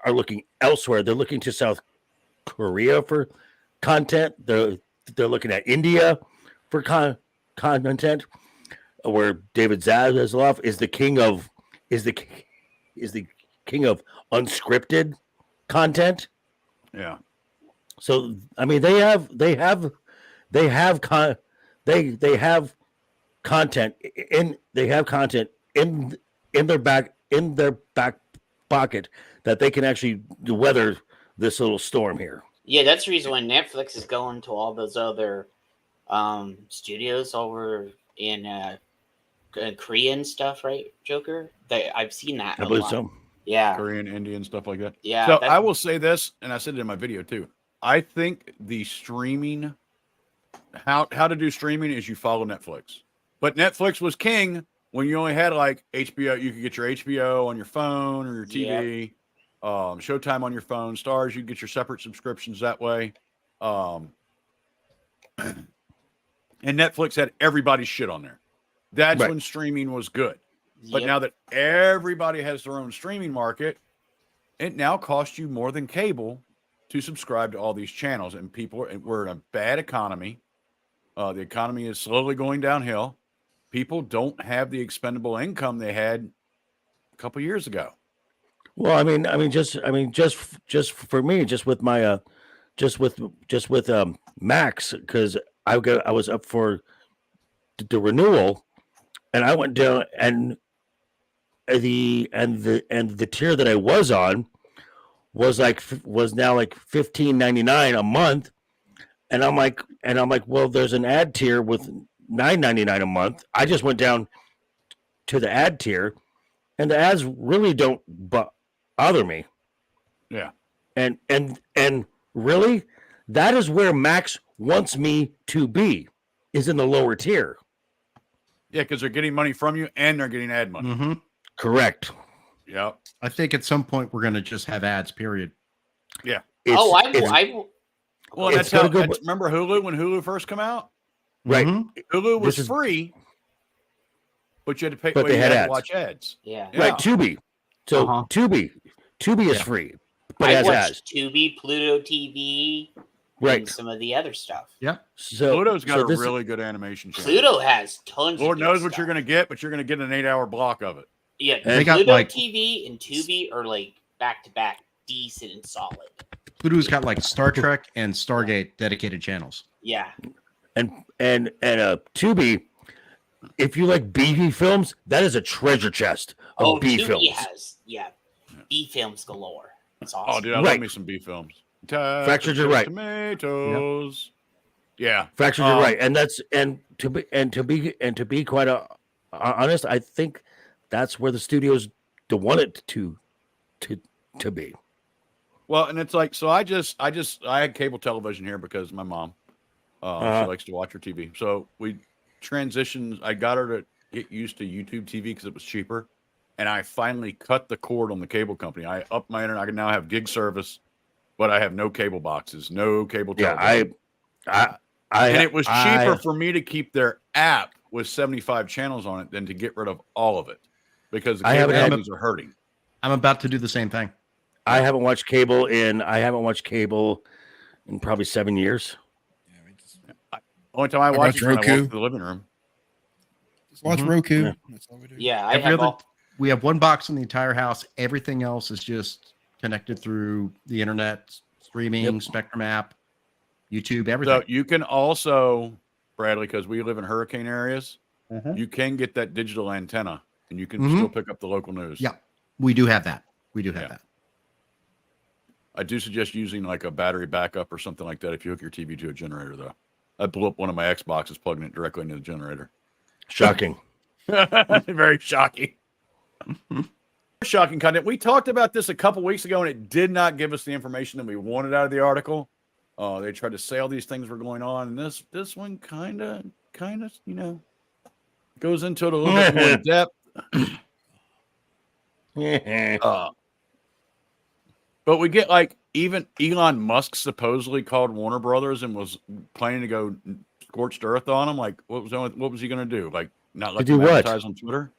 looking elsewhere. They're looking to South Korea for content. They're looking at India for content, where David Zaslav is the king of unscripted content. Yeah. So I mean, they have content in their back pocket that they can actually weather this little storm here. Yeah, that's the reason why Netflix is going to all those other studios over in Korea and stuff, right, Joker? I've seen that. I believe so. Yeah, Korean, Indian, stuff like that. Yeah. So I will say this, and I said it in my video too. I think the streaming, how to do streaming is you follow Netflix. But Netflix was king when you only had like HBO. You could get your HBO on your phone or your TV, Showtime on your phone, Stars. You could get your separate subscriptions that way. And Netflix had everybody's shit on there. That's when streaming was good. But now that everybody has their own streaming market, it now costs you more than cable to subscribe to all these channels. And we're in a bad economy. The economy is slowly going downhill. People don't have the expendable income they had a couple years ago. Well, I mean, just for me, just with my, just with Max, because I was up for the renewal, and I went down, and the tier that I was on was now like $15.99 a month, and I'm like, well, there's an ad tier with $9.99 a month. I just went down to the ad tier, and the ads really don't bother me. Yeah. And really, that is where Max wants me to be, is in the lower tier. Yeah, because they're getting money from you and they're getting ad money. Mm-hmm. Correct. Yeah. I think at some point we're going to just have ads, period. Yeah. Well, that's how. Remember Hulu when Hulu first came out? Right. Hulu was free, but you had to pay. But they had ads. To watch ads. Yeah. Right. Tubi. So Tubi is free. but I as watched Tubi, Pluto TV, Right. and some of the other stuff. Yep. So Pluto's got so a this- really good animation channel. Pluto has tons. Lord of good knows what stuff. you're going to get, but you're going to get an 8-hour block of it. Yeah, And they Pluto got, like- TV and Tubi are like back to back, decent and solid. Pluto's got like Star Trek and Stargate dedicated channels. Yeah. and Tubi, if you like B films, that is a treasure chest of B Tubi films. has B films galore. It's awesome. Oh, dude, I love me some B films. Fractured, you're right. Tomatoes. Yeah. Fractured, you're right, and that's to be quite honest, I think that's where the studios want it to be. Well, and it's like, so I had cable television here because my mom, she likes to watch her TV. So we transitioned. I got her to get used to YouTube TV because it was cheaper. And I finally cut the cord on the cable company. I upped my internet. I can now have gig service, but I have no cable boxes, no cable television. And it was cheaper for me to keep their app with 75 channels on it than to get rid of all of it because the cable companies are hurting. I'm about to do the same thing. I haven't watched cable in probably 7 years. Only time I watch it when I walk to the living room. Just watch Roku. Yeah. That's all we do. Yeah, we have one box in the entire house. Everything else is just connected through the internet, streaming, Spectrum app, YouTube, everything. So you can also, Bradley, because we live in hurricane areas, you can get that digital antenna and you can still pick up the local news. Yeah, we do have that. We do have that. I do suggest using like a battery backup or something like that if you hook your TV to a generator, though. I blew up one of my Xboxes plugging it directly into the generator. Shocking. Very shocking. Shocking content. We talked about this a couple weeks ago, and it did not give us the information that we wanted out of the article. They tried to say all these things were going on, and this one kind of, goes into it a little bit more in depth. But we get like even Elon Musk supposedly called Warner Brothers and was planning to go scorched earth on him. Like, what was he going to do? Like, not let them advertise on Twitter?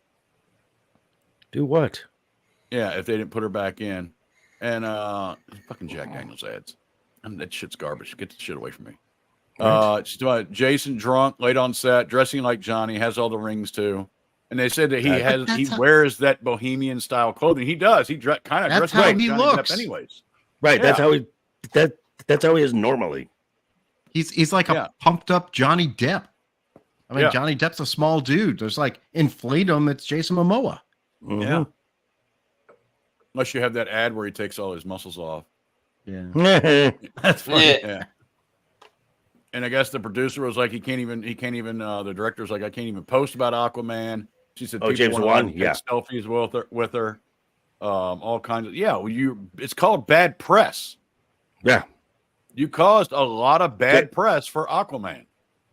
Do what? Yeah, if they didn't put her back in. And fucking Jack Daniels ads. That shit's garbage. Get the shit away from me. It's about Jason drunk, late on set, dressing like Johnny, has all the rings too. And they said that he wears that bohemian style clothing. He does. He kind of dresses how like he Johnny looks. Depp anyways. Right. Yeah. That's how he is normally. He's like a pumped up Johnny Depp. I mean, Yeah. Johnny Depp's a small dude. There's like inflate him. It's Jason Momoa. Yeah. Unless you have that ad where he takes all his muscles off. Yeah. That's funny. Yeah. And I guess the producer was like, he can't even, the director's like, I can't even post about Aquaman. She said, people James wanna, Wan, like, take selfies with her. All kinds of, it's called bad press. Yeah. You caused a lot of bad press for Aquaman.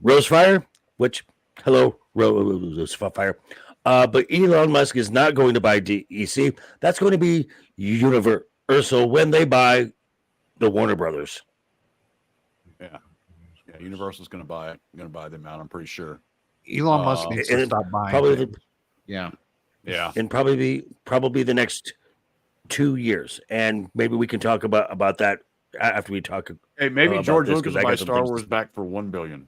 Rosefire, which, hello, Rosefire. But Elon Musk is not going to buy DEC. That's going to be Universal when they buy the Warner Brothers. Yeah. Universal's going to buy it. Going to buy them out, I'm pretty sure. Elon Musk needs to stop buying. Probably yeah. And probably the next 2 years. And maybe we can talk about that after we talk. Hey, maybe George this, Lucas will buy Star Wars back for $1 billion.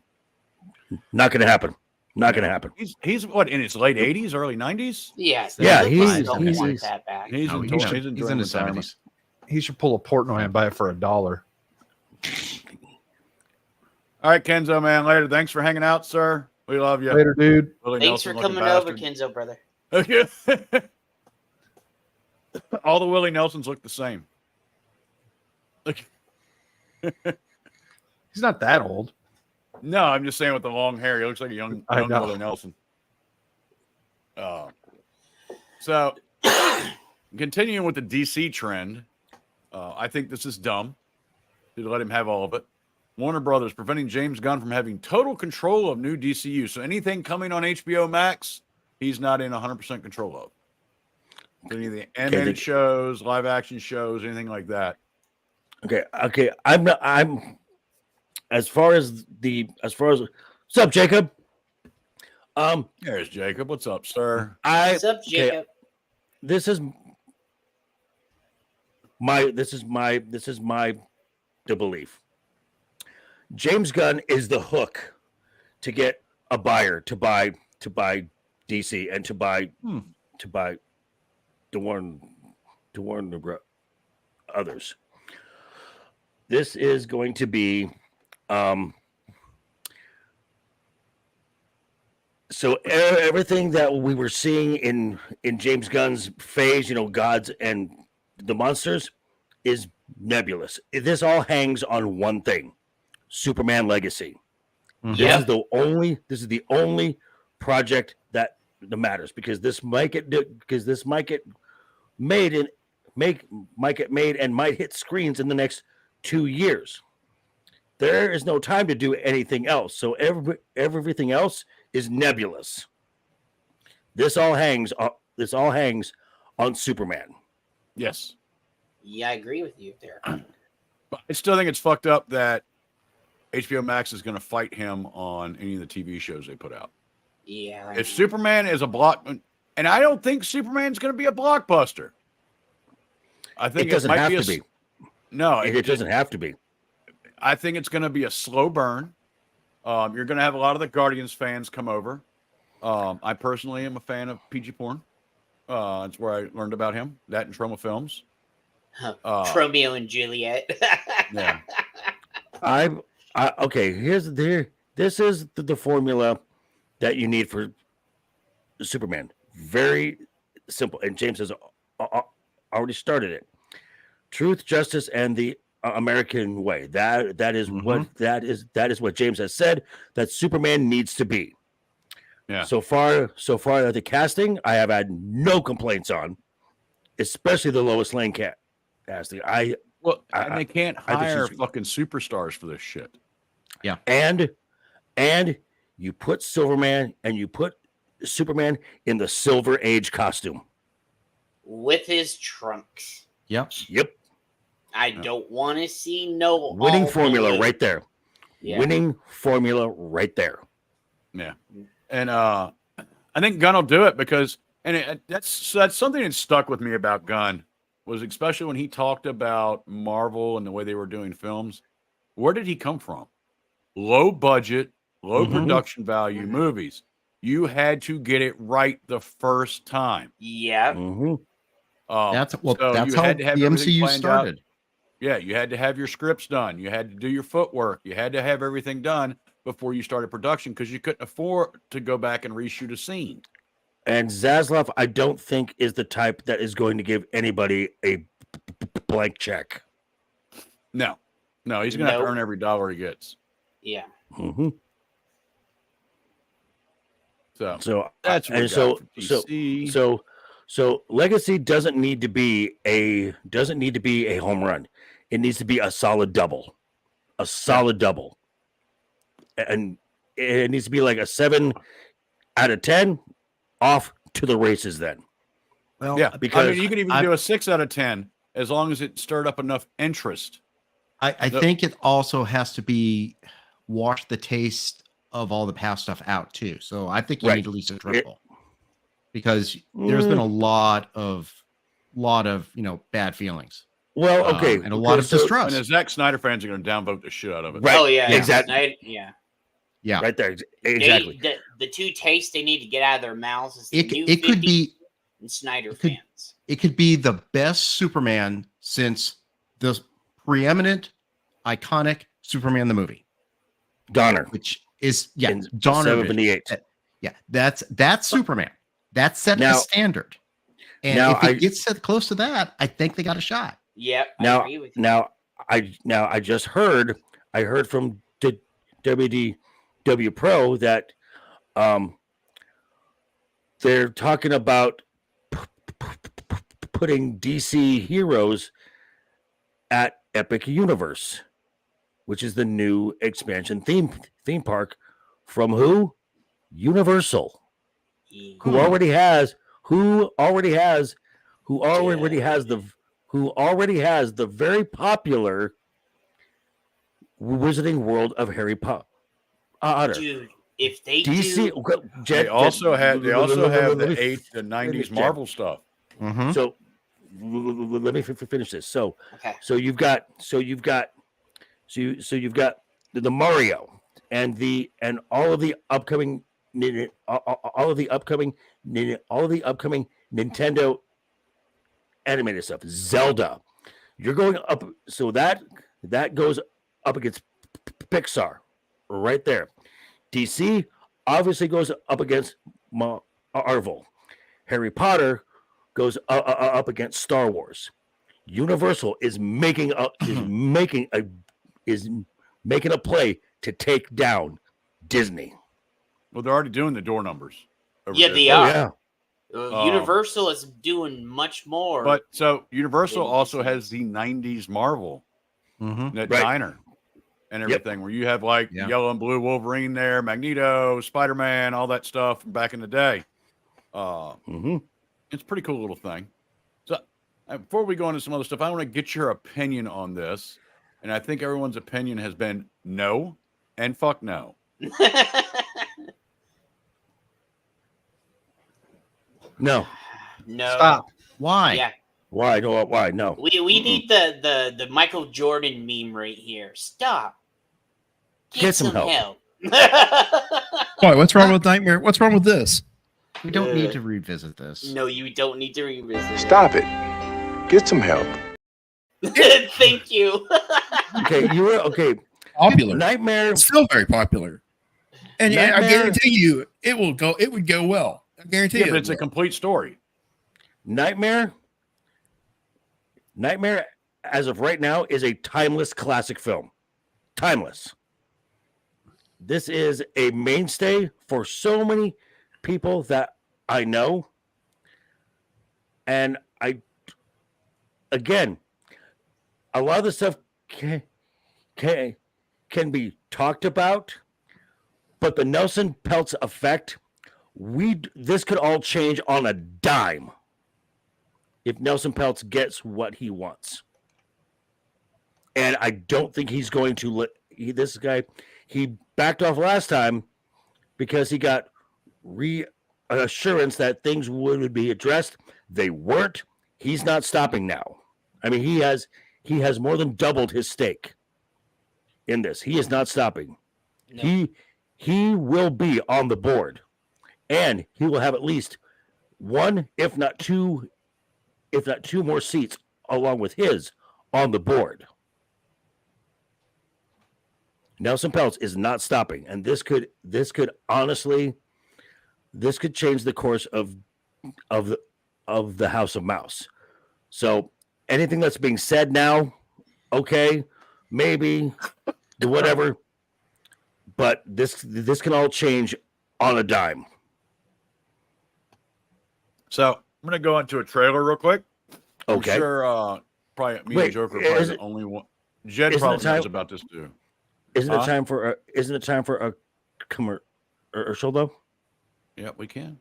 Not going to happen. Not going to happen. He's what, in his late 80s, early 90s? Yes. Yeah, he's he's in his 70s. He should pull a Portnoy and buy it for $1. All right, Kenzo, man. Later. Thanks for hanging out, sir. We love you. Later, dude. Willie Thanks Nelson for coming over, Kenzo, brother. All the Willie Nelsons look the same. Look. He's not that old. No, I'm just saying with the long hair, he looks like a young Willie Nelson. So, continuing with the DC trend, I think this is dumb to let him have all of it. Warner Brothers preventing James Gunn from having total control of new DCU. So anything coming on HBO Max, he's not in 100% control of. Any of the animated shows, live action shows, anything like that. Okay. I'm as far as what's up, Jacob? There's Jacob. What's up, sir? What's up, Jacob? This is the belief. James Gunn is the hook to get a buyer to buy DC and to buy the Warner others. This is going to be so everything that we were seeing in James Gunn's phase, gods and the monsters, is nebulous. This all hangs on one thing: Superman Legacy. This is the only project that matters, because this might get made and might hit screens in the next 2 years. There is no time to do anything else. So everything else is nebulous. This all hangs on Superman. Yes. Yeah, I agree with you there. But I still think it's fucked up that HBO Max is going to fight him on any of the TV shows they put out. Yeah. If Superman is a block, and I don't think Superman's going to be a blockbuster. I think it doesn't might have be to be. No, it doesn't have to be. I think it's going to be a slow burn. You're going to have a lot of the Guardians fans come over. I personally am a fan of PG Porn. That's where I learned about him. That and Troma Films. Romeo and Juliet. Yeah. Okay. This is the formula that you need for Superman. Very simple. And James has already started it. Truth, justice, and the American way. That is what James has said that Superman needs to be. Yeah. So far the casting, I have had no complaints on, especially the Lois Lane casting. And they can't hire fucking superstars for this shit. Yeah. And you put Superman in the Silver Age costume with his trunks. Yep. I don't want to see no winning formula right there. Yeah. Winning formula right there. Yeah. And I think Gunn will do it because, and that's something that stuck with me about Gunn, was especially when he talked about Marvel and the way they were doing films. Where did he come from? Low budget, low production value movies. You had to get it right the first time. Yeah. That's how had to have the everything MCU planned started. out. Yeah, you had to have your scripts done. You had to do your footwork. You had to have everything done before you started production because you couldn't afford to go back and reshoot a scene. And Zaslav, I don't think, is the type that is going to give anybody a blank check. No, he's going to have to earn every dollar he gets. Yeah. So that's what so Legacy doesn't need to be a home run. It needs to be a solid double. And it needs to be like a 7 out of 10, off to the races then. Well, yeah, because you can even do a 6 out of 10 as long as it stirred up enough interest. I think it also has to be wash the taste of all the past stuff out too. So I think you need at least a triple because there's been a lot of bad feelings. Well, okay, and a lot of distrust. And the Zack Snyder fans are going to downvote the shit out of it. Right. Oh yeah, exactly. Yeah, right there, exactly. The two tastes they need to get out of their mouths is it could be and Snyder fans. It could be the best Superman since the preeminent, iconic Superman the movie, Donner, which is Donner 78. That's Superman. That set the standard. And if it gets close to that, I think they got a shot. Yeah. I agree with you. I just heard from WDW Pro that they're talking about putting DC heroes at Epic Universe, which is the new expansion theme park from who? Universal, who already has the very popular Wizarding World of Harry Potter. Dude, if they DC, they also have the 90s Marvel stuff. So let me finish this. So, Okay. so you've got the Mario and all of the upcoming Nintendo animated stuff. Zelda, you're going up, so that goes up against Pixar, right there. DC obviously goes up against Marvel. Harry Potter goes up against Star Wars. Universal is making a play to take down Disney. Well, they're already doing the door numbers. Yeah, there. they are. Yeah. Universal is doing much more. But so Universal than also Disney. has the 90s Marvel, that Right. diner and everything, where you have like yellow and blue Wolverine there, Magneto, Spider-Man, all that stuff from back in the day. It's a pretty cool little thing. So before we go into some other stuff, I want to get your opinion on this. And I think everyone's opinion has been no and fuck no. No. No. Stop. Why? Yeah. Why? No. Why? No. We need the Michael Jordan meme right here. Stop. Get some help. Why? What's wrong with Nightmare? What's wrong with this? We don't need to revisit this. No, you don't need to revisit. Stop it. Get some help. Thank you. Okay, you were okay. Popular. Nightmare. It's still very popular. And I Nightmare- guarantee you it would go well. I guarantee Yeah, you. but it's a complete story. Nightmare, as of right now, is a timeless classic film. Timeless. This is a mainstay for so many people that I know. And again, a lot of the stuff can be talked about, but the Nelson Peltz effect, this could all change on a dime if Nelson Peltz gets what he wants. And I don't think he's going to let this guy. He backed off last time because he got reassurance that things would be addressed. They weren't. He's not stopping now. I mean, he has more than doubled his stake in this. He is not stopping. No. He will be on the board, and he will have at least one, if not two more seats along with his on the board. Nelson Peltz is not stopping, and this could honestly change the course of the House of Mouse. So anything that's being said now, okay, maybe, whatever, but this can all change on a dime. So I'm gonna go into a trailer real quick. Okay. I'm sure probably me and Joker are probably the only one. Jed probably knows about this too. Isn't it time for a commercial though? Yeah, we can.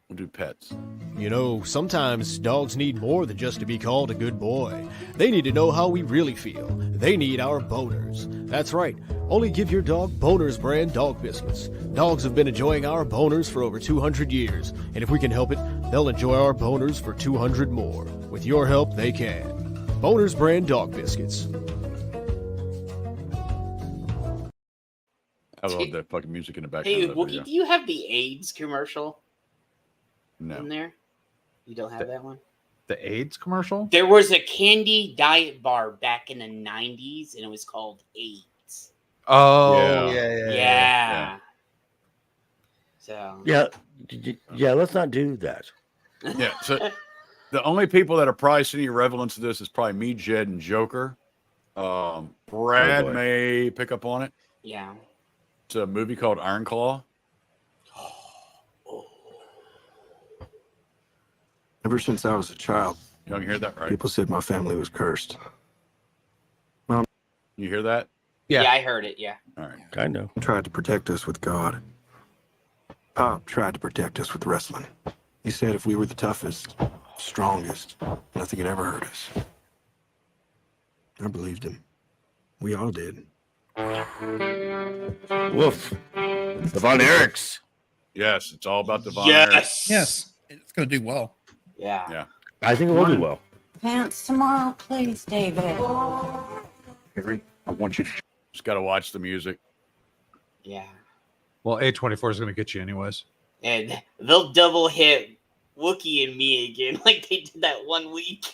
We'll do pets. You know, sometimes dogs need more than just to be called a good boy. They need to know how we really feel. They need our boners. That's right. Only give your dog Boners brand dog biscuits. Dogs have been enjoying our boners for over 200 years, and if we can help it, they'll enjoy our boners for 200 more. With your help, they can. Boners brand dog biscuits. I love that fucking music in the background. Hey, of that Wookie, video. do you have the AIDS commercial No. in there? You don't have that one? The AIDS commercial? There was a candy diet bar back in the 90s, and it was called AIDS. Oh, Yeah. So. Yeah. Let's not do that. Yeah. So the only people that are probably seeing any relevance to this is probably me, Jed, and Joker. Brad may pick up on it. Yeah. It's a movie called Iron Claw. Ever since I was a child, You don't hear that, right? people said my family was cursed. You hear that? Yeah, I heard it. Yeah. All right. I know. Tried to protect us with God. Pop tried to protect us with wrestling. He said if we were the toughest, strongest, nothing could ever hurt us. I believed him. We all did. Woof. The Von Erichs. Yes, it's all about the Von Yes. Yes. It's going to do well. Yeah. Yeah. I think it will do well. Pants tomorrow, please, David. Harry, I want you to just got to watch the music. Yeah. Well, A24 is going to get you anyways. And they'll double hit Wookiee and me again, like they did that 1 week.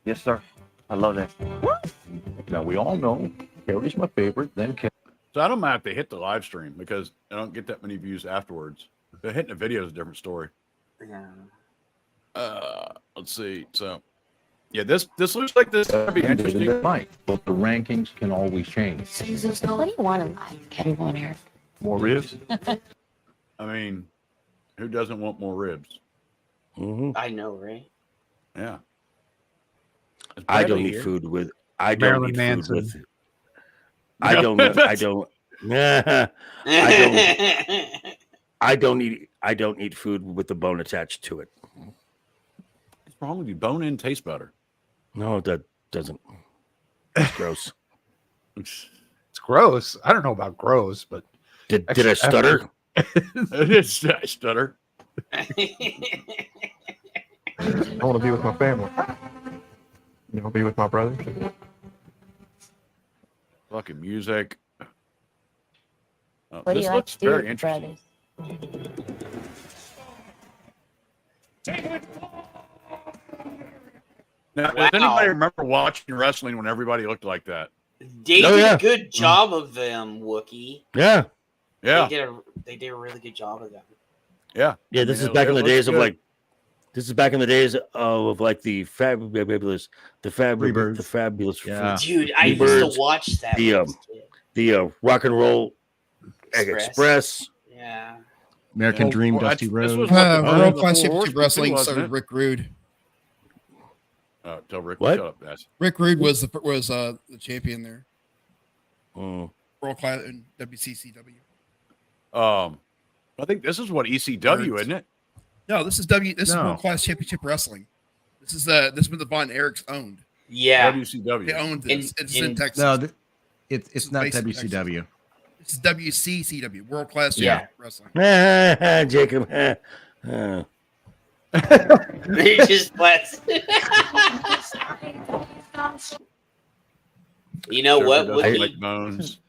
Yes, sir. I love that. Now, we all know Carrie's my favorite, then Carrie. So I don't mind if they hit the live stream because I don't get that many views afterwards. If they're hitting the video is a different story. Yeah. Let's see. So, yeah, this looks like this could be interesting. Right, but the rankings can always change. What do you want in life? What do you want, Eric? More ribs? I mean, who doesn't want more ribs? I know, right? Yeah. Is I don't Bradley eat here? food with. I don't Marilyn eat Manson. food with. I don't. I don't. I don't eat food with the bone attached to it. What's wrong with you? Bone in tastes better. No, that doesn't. It's gross. It's gross. I don't know about gross, but Did I stutter? I stutter. I want to be with my family. You know, be with my brothers. Fucking music. Oh, What do this you like looks to do very with interesting. brothers? Now, does anybody remember watching wrestling when everybody looked like that? They did a good job of them, Wookiee. Yeah. Yeah. They did a really good job of them. Yeah. Yeah, this is back in the days of like. This is back in the days of like the fabulous, Yeah. Dude, I used to watch that. The Rock and Roll Express. Yeah. American Dream, Dusty Rhodes. World Class Championship Wrestling started Rick Rude. Tell Rick What? shut up, guys. Rick Rude was the champion there. Mm. World Class in WCCW. I think this is what ECW, isn't it? No, this is This is World Class Championship Wrestling. This is what the Von Erichs owned. Yeah. WCW. They owned this. It's in Texas. No, it's not based in WCW. This is WCCW, World Class Yeah. Championship Wrestling. Jacob. They just blessed. You know what? Like bones.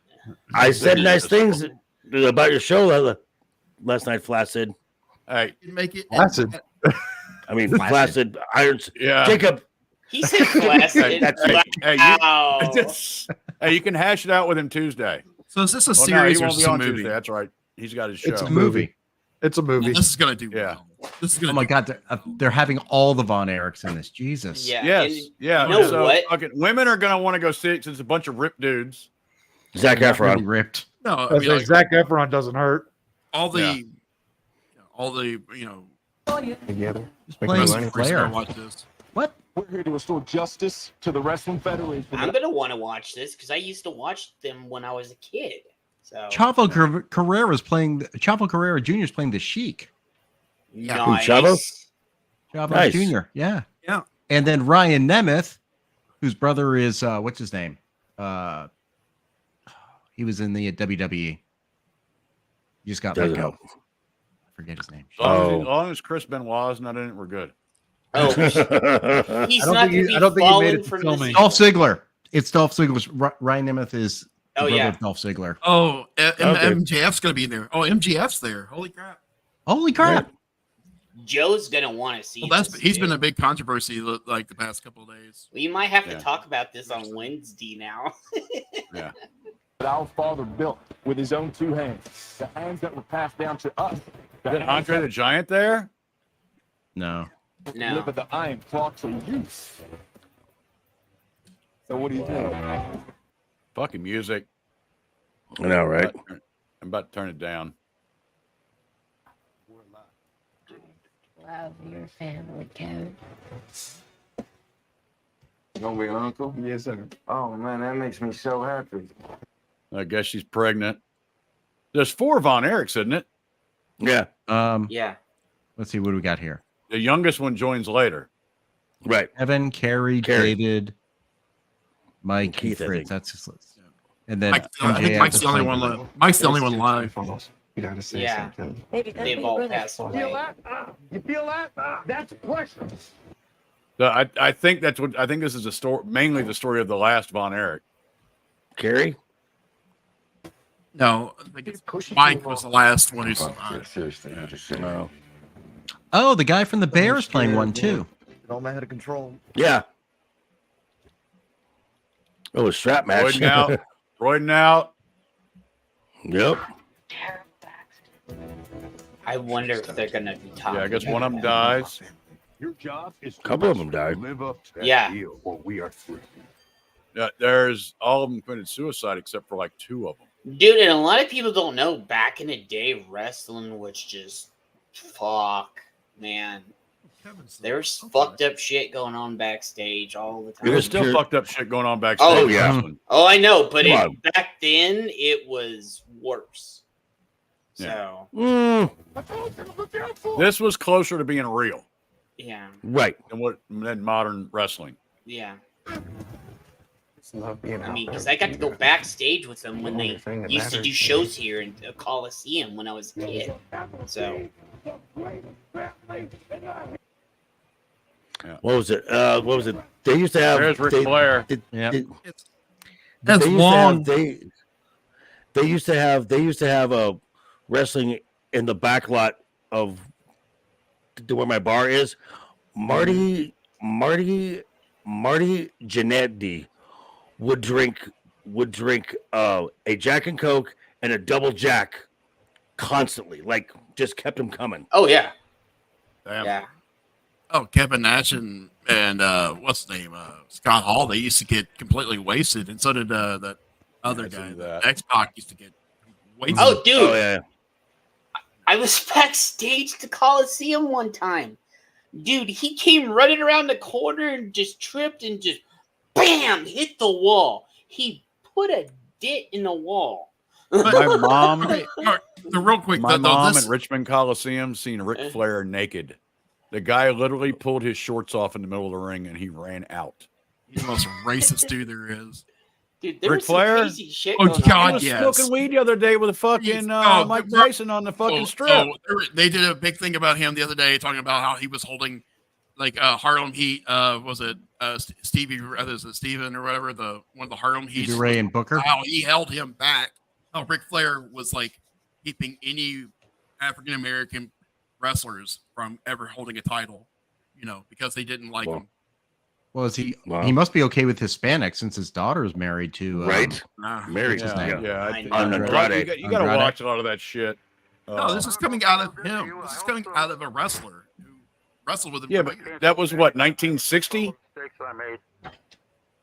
I said nice things about your show last night, Flaccid. Hey, make it Flaccid. I mean, Flaccid Irons. Yeah. Jacob. He said Flaccid. Hey, you can hash it out with him Tuesday. So is this a No, series he or won't is be this a on movie? Tuesday. That's right. He's got his show. It's a movie. It's a movie. This is gonna do. Yeah. This is Oh gonna. my God, they're having all the Von Erichs in this. Jesus. Yeah. Yes. And Yeah. you know so, what? Okay, women are going to want to go see it since it's a bunch of ripped dudes. Zac They're not Efron. really ripped. No, I I mean, like, Zac Efron doesn't hurt. all the, Together. Just Playing making money. Flair. watch this. What? We're here to restore justice to the Wrestling Federation. I'm gonna want to watch this because I used to watch them when I was a kid. So Chavo Carrera Jr. is playing the Sheik. nice. Chavo? Chavo Nice. Jr. Yeah. Yeah. And then Ryan Nemeth, whose brother is what's his name? He was in the WWE. He just got let Doesn't go. help. I forget his name. As long as Chris Benoit's not in it, we're good. Oh, he's I don't not think gonna I don't be think he made falling it to from filming. the. Dolph Ziggler. It's Dolph Ziggler's. Ryan Nemeth is the Oh, brother yeah. of Dolph Ziggler. Oh, Okay. MJF's gonna be in there. Oh, MJF's there. Holy crap! Holy crap! Joe's gonna want to see. Well, this, he's dude. been a big controversy like the past couple of days. We might have to Yeah. talk about this on Wednesday now. Yeah. That our father built with his own two hands. The hands that were passed down to us. The Is hands Andre the Giant there? No. that No. deliver the iron clocks of use. So what do you think? Fucking music. I know, right? I'm about to turn it down. Love your family, Kevin. Gonna be uncle? Yes, sir. Oh man, that makes me so happy. I guess she's pregnant. There's 4 Von Erichs, isn't it? Yeah. Yeah. Let's see what do we got here. The youngest one joins later. Right. Evan, Carrie, Carrie. David, Mike, Keith, and I Fritz. think. That's his list. And then I think MJF Mike's is the only playing one the- live. Mike's the only one live. You gotta say Yeah. something. Maybe They've all passed away. You feel that? That's pressure. I think that's what I think. This is a story, mainly the story of the last Von Erich. Carrie? No, I think Mike was the last one who survived. Seriously, I just said No. Oh, the guy from the Bears playing one too. It all out of control. Yeah. Oh, a strap match. Royding out. Royding out. Yep. I wonder if they're gonna be talking. Yeah, I guess one of them dies. Your job is A couple of them died. live up to that Yeah. deal, or we are through. There's all of them committed suicide except for like 2 of them. Dude, and a lot of people don't know, back in the day, wrestling was just fuck, man. There's fucked up shit going on backstage all the time. There's still fucked up shit going on backstage. Oh, yeah. wrestling. Oh, I know, but Come back then it was worse. Yeah. So, This was closer to being real yeah, Right. than modern wrestling. yeah. It's not being I mean, out because there. I got to go backstage with them when The only they thing that used to matters do is- shows here in a Coliseum when I was a kid. So, What was it? What was it? They used to have. There's Ric they, Flair. Yeah. That's long. They used to have a wrestling in the back lot of where my bar is. Marty Jannetty would drink a Jack and Coke and a double Jack constantly, like just kept him coming. oh yeah, Damn. yeah. Oh, Kevin Nash and what's his name? Scott Hall. They used to get completely wasted, and so did that other I guy. see that. X-Pac used to get wasted. Oh, dude, Oh yeah. I was backstage at the Coliseum one time. Dude, he came running around the corner and just tripped and just bam, hit the wall. He put a dent in the wall. My mom, Okay, all right, so real quick, my though, mom this- at Richmond Coliseum seen Ric Flair naked. The guy literally pulled his shorts off in the middle of the ring and he ran out. he's the most racist dude there is. Dude, there Ric was some Flair? crazy shit Oh, going He God. on. was yes. smoking weed the other day with a fucking Mike Tyson on the fucking strip. They did a big thing about him the other day, talking about how he was holding like Harlem Heat. Was it Stevie? Was it Steven or whatever? The one of the Harlem Heat. Stevie Ray and Booker. How he held him back. How Ric Flair was like keeping any African American wrestlers from ever holding a title, because they didn't like him. Well, is he? Wow. He must be okay with Hispanic since his daughter is married to. Right. What's Married. his name? Yeah. Andrade. You got to Andrade. watch a lot of that shit. No, this is coming out of him. This is coming out of a wrestler who wrestled with him. Yeah, but that was what, 1960?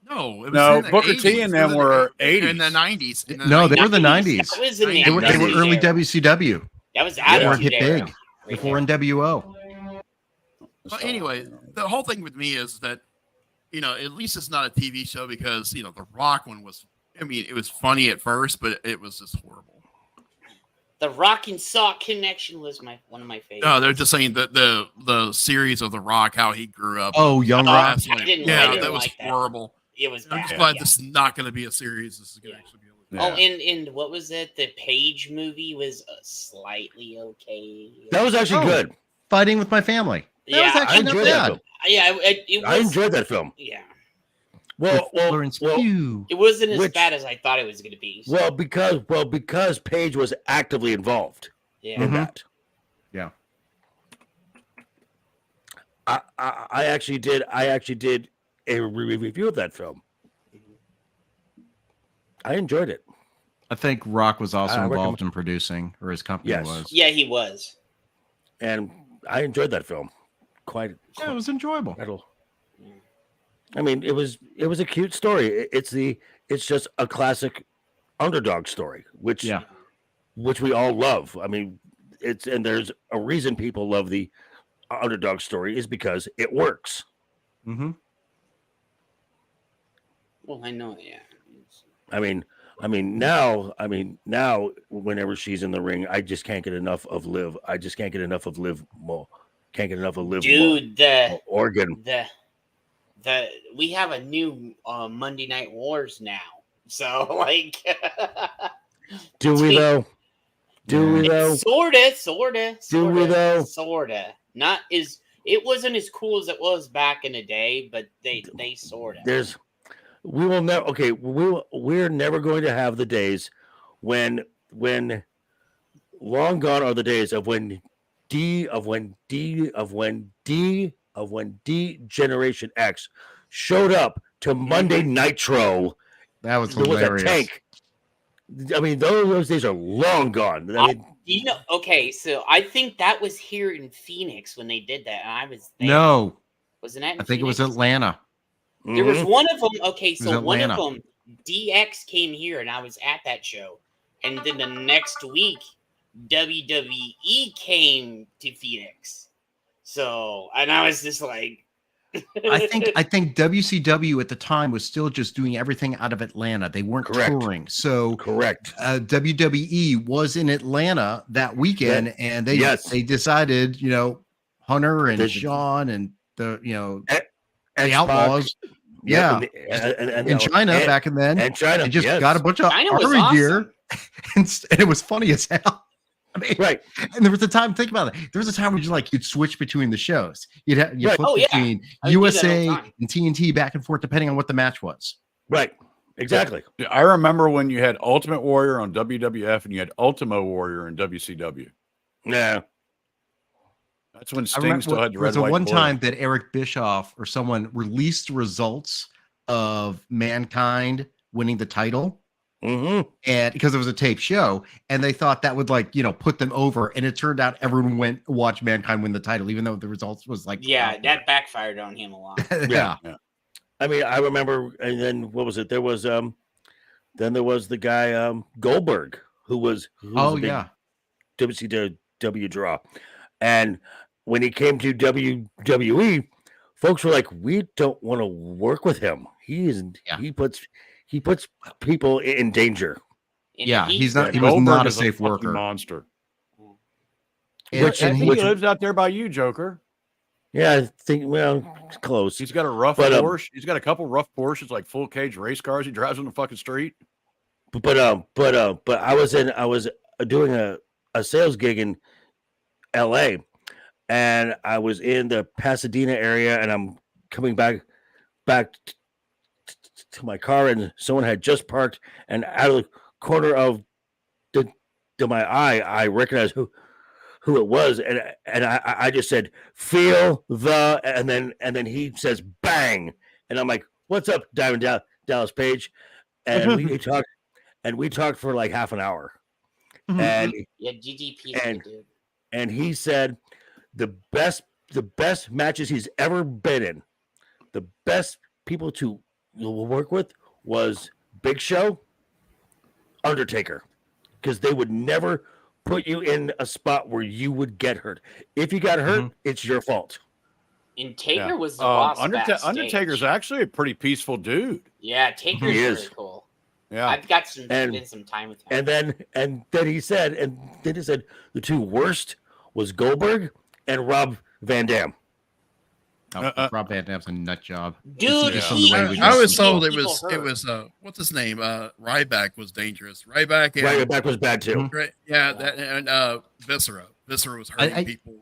No, it was No, in the Booker 80s. T and them were in the 80s. 90s. No, they were the 90s. That was in the They were early era. WCW. That was They out were of hit era. big before NWO. But anyway, the whole thing with me is that, at least it's not a TV show because, the Rock one was, it was funny at first, but it was just horrible. The Rock and Sock connection was one of my favorites. No, they're just saying that the series of The Rock, how he grew up. Oh, Young Rock. I didn't that was like that. horrible. It was I'm bad. just glad yeah. this is not going to be a series. This is going to actually be a Oh, and what was it? The Page movie was slightly okay. That was actually good. Fighting with My Family. That was Yeah, actually I not enjoyed that bad. film. Yeah, it was, I enjoyed that film. Yeah, Well, Florence Pugh. it wasn't as Which- bad as I thought it was going to be. So, because Paige was actively involved yeah. in that. Yeah. I actually did a review of that film. I enjoyed it. I think Rock was also I involved in producing, or his company Yes. was. Yeah, he was. And I enjoyed that film. Yeah, it was enjoyable. I mean, it was a cute story. It's just a classic underdog story, which we all love. I mean, and there's a reason people love the underdog story is because it works. Mm-hmm. Well, I know. Yeah. I mean, now, whenever she's in the ring, I just can't get enough of Liv. I just can't get enough of Liv Mo. Can't get enough of Liv. Dude, Oregon. We have a new Monday Night Wars now. So like, Do we though? Do we though? Sorta. Do we though? Sorta. Not as it wasn't as cool as it was back in the day, but they sorta. We will never. Okay, we're never going to have the days when long gone are the days of when Generation X showed up to Monday Nitro. That was There was hilarious. a tank. I mean, those days are long gone. I mean, Okay, so I think that was here in Phoenix when they did that, and I was there. No, Wasn't that? I think it was Atlanta. There was one of them. Okay, It so was one of Atlanta. them, DX came here, and I was at that show, and then the next week, WWE came to Phoenix. So, and I was just like, I think WCW at the time was still just doing everything out of Atlanta. They weren't touring. So correct. WWE was in Atlanta that weekend, and they decided, Hunter and Sean and the the Outlaws. Yeah, and in China back then, and China, and just yes. got a bunch of China was army awesome. gear, and it was funny as hell. I mean, right. And there was a time. Think about it. There was a time where you'd switch between the shows. You'd flip Oh, yeah. between I would do that all the USA time. and TNT back and forth depending on what the match was. Right. Exactly. Yeah, I remember when you had Ultimate Warrior on WWF and you had Ultimo Warrior in WCW. Yeah. That's when I Sting remember still had the there was red, a white, one blue. time that Eric Bischoff or someone released results of Mankind winning the title. Mm-hmm. And because it was a tape show, and they thought that would put them over, and it turned out everyone went watch Mankind win the title, even though the results was yeah, that backfired on him a lot. yeah. I mean, I remember, and then what was it? There was then there was the guy Goldberg who was a big WCW draw, and when he came to WWE, folks were like, "We don't want to work with him. He puts people in danger." Yeah, he was Goldberg not a is safe fucking worker. monster. And- I and think he- he lives out there by you, Joker. Yeah, I think it's close. He's got a rough But, Porsche. He's got a couple rough Porsches, like full cage race cars. He drives on the fucking street. But I was doing a sales gig in LA, and I was in the Pasadena area, and I'm coming back to my car, and someone had just parked, and out of the corner of my eye, I recognized who it was, and I just said, "Feel the," and then he says, "Bang," and I'm like, "What's up, Diamond Dallas Page?" And we talked for like half an hour, and Yeah, GGP, dude. and he said the best matches he's ever been in, the best people to work with was Big Show, Undertaker, because they would never put you in a spot where you would get hurt. If you got hurt, it's your fault. And Taker was the boss backstage. Undertaker's actually a pretty peaceful dude. Yeah, Taker's He really is. cool. Yeah, I've got spent some time with him. And then he said the two worst was Goldberg and Rob Van Dam. Rob Van Dam's a nut job. Dude, It's just the way we I do was it. told People it was what's his name? Ryback was dangerous. Ryback was bad too. Right, yeah, that and Viscera. Viscera was hurting people.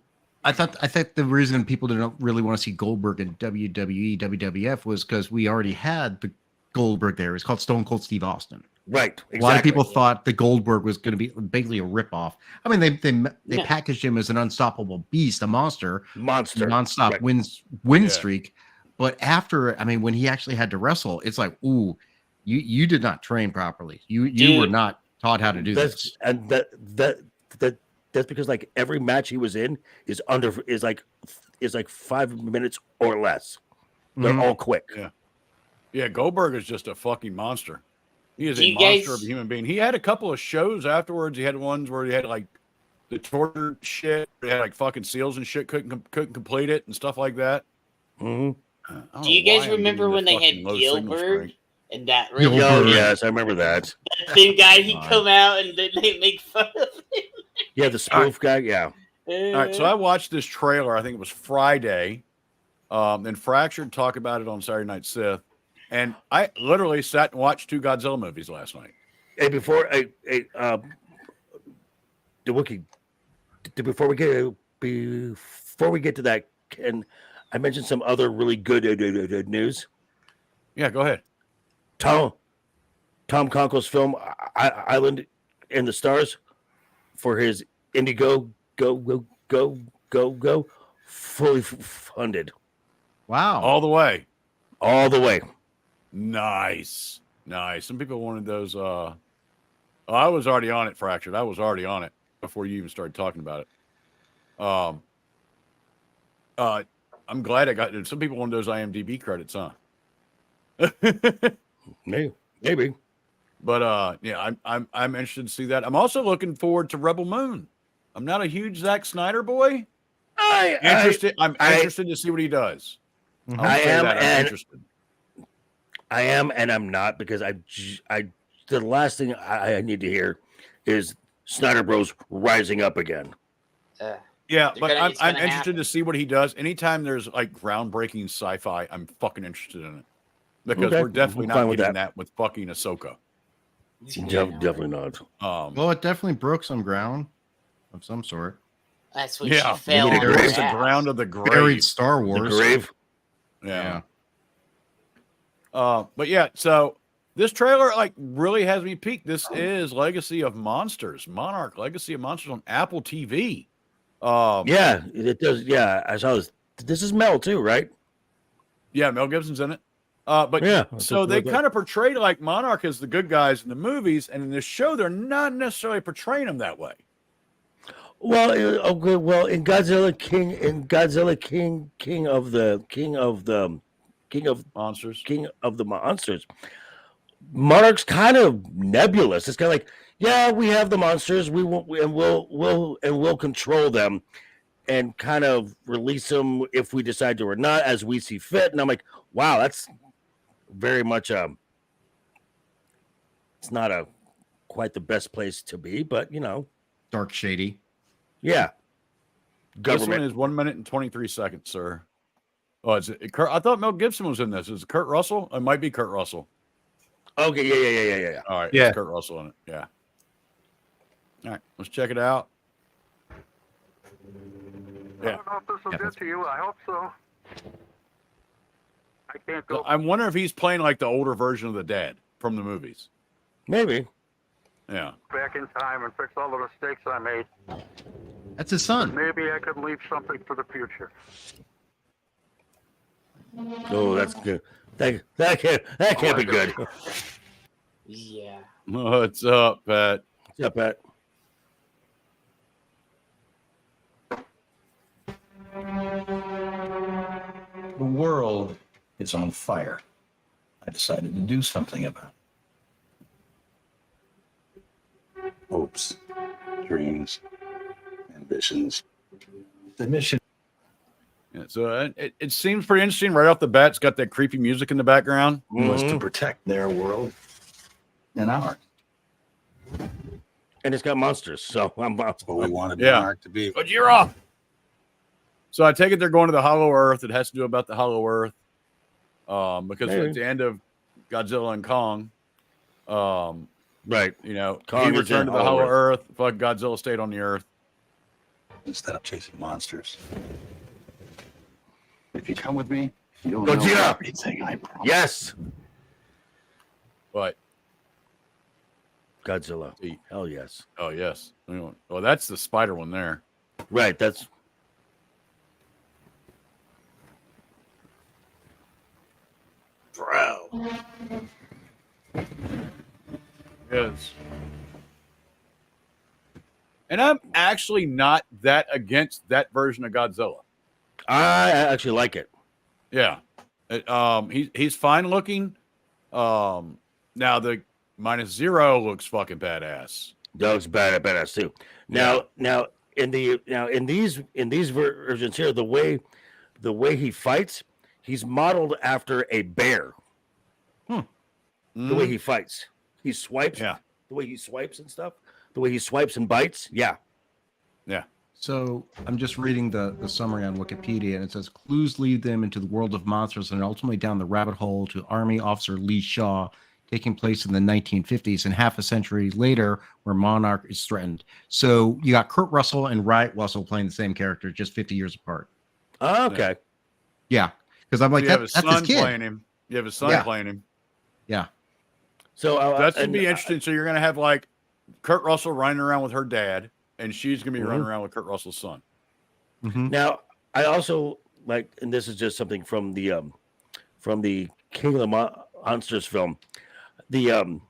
I thought the reason people didn't really want to see Goldberg in WWE, WWF was because we already had the Goldberg there. It's called Stone Cold Steve Austin. Right. Exactly. A lot of people thought the Goldberg was going to be basically a ripoff. I mean, they packaged him as an unstoppable beast, a monster, nonstop right. win streak. But after, I mean, when he actually had to wrestle, it's like, ooh, you did not train properly. You were not taught how to do this. And that's because like every match he was in is like 5 minutes or less. They're all quick. Yeah. Goldberg is just a fucking monster. He is Do a you monster guys- of a human being. He had a couple of shows afterwards. He had ones where he had like the torture shit. He had like fucking seals and shit. Couldn't complete it and stuff like that. Mm-hmm. Do you guys remember when they had Gilbert and that really? Oh yes, I remember that. That same guy, he'd come out and then they make fun of him. Yeah, the spoof guy. Yeah. All right, so I watched this trailer. I think it was Friday. And Fractured talked about it on Saturday Night Sith. And I literally sat and watched 2 Godzilla movies last night. And before before we get to that, can I mention some other really good news? Yeah, go ahead. Tom Conkle's film Island in the Stars for his Indigo go fully funded. Wow. All the way. Nice. Some people wanted those. I was already on it, Fractured. I was already on it before you even started talking about it. I'm glad I got. Some people wanted those IMDb credits, huh? Maybe. But yeah, I'm interested to see that. I'm also looking forward to Rebel Moon. I'm not a huge Zack Snyder boy. I'm interested to see what he does. I am and I'm not, because the last thing I need to hear is Snyder Bros rising up again. Yeah, but I'm interested to see what he does. Anytime there's like groundbreaking sci-fi, I'm fucking interested in it, because we're definitely not getting that with fucking Ahsoka. Definitely not. Well, it definitely broke some ground of some sort. That's what she fell on. The ground of the grave. Buried Star Wars. The grave. Yeah. But yeah, so this trailer like really has me peaked. This is Legacy of Monsters, Monarch Legacy of Monsters on Apple TV. Yeah, it does. Yeah, I saw this. This is Mel too, right? Yeah, Mel Gibson's in it. But yeah, so they kind of portrayed like Monarch as the good guys in the movies, and in this show, they're not necessarily portraying them that way. Well, okay. Well, in Godzilla King of the Monsters, Monarch's kind of nebulous. It's kind of like, yeah, we have the monsters, we'll control them, and kind of release them if we decide to or not, as we see fit. And I'm like, wow, that's very much it's not quite the best place to be, but dark, shady. Yeah. This one is 1 minute and 23 seconds, sir. Oh, is it Kurt? I thought Mel Gibson was in this. Is it Kurt Russell? It might be Kurt Russell. Okay, yeah. All right, yeah, it's Kurt Russell in it. Yeah. All right, let's check it out. I don't know if this will get to you. I hope so. I can't go. I wonder if he's playing like the older version of the dad from the movies. Maybe. Yeah. Back in time and fix all the mistakes I made. That's his son. Maybe I could leave something for the future. Oh, that's good. That can't be good. Yeah. What's up, Pat? What's up, Pat? The world is on fire. I decided to do something about it. Hopes, dreams, ambitions. The mission. Yeah, so it seems pretty interesting right off the bat. It's got that creepy music in the background. Was to protect their world and ours. And it's got monsters, so That's what we wanted Monarch to be. But you're off. So I take it they're going to the Hollow Earth. It has to do about the Hollow Earth, because at the end of Godzilla and Kong, right? Kong he returned to the Hollow Earth. Fuck, Godzilla stayed on the Earth instead of chasing monsters. If you come with me, you'll Godzilla. know everything. I promise. Yes. What? Godzilla. Hell yes. Oh yes. Well, that's the spider one there. Right. That's. Bro. Yes. And I'm actually not that against that version of Godzilla. I actually like it. Yeah. He's fine looking. Now the -0 looks fucking badass. That looks badass too. Now in these versions here, the way he fights, he's modeled after a bear. The way he fights, he swipes. Yeah. The way he swipes and stuff. The way he swipes and bites. Yeah. Yeah. So I'm just reading the summary on Wikipedia, and it says clues lead them into the world of monsters and ultimately down the rabbit hole to Army Officer Lee Shaw taking place in the 1950s, and half a century later, where Monarch is threatened. So you got Kurt Russell and Wyatt Russell playing the same character, just 50 years apart. Oh, okay. Yeah, because I'm like, you have his that's his son kid. playing him. You have his son playing him. Yeah. So that's gonna be interesting. So you're gonna have like Kurt Russell running around with her dad, and she's gonna be running around with Kurt Russell's son. Now, I also like, and this is just something from the King of the Monsters film, the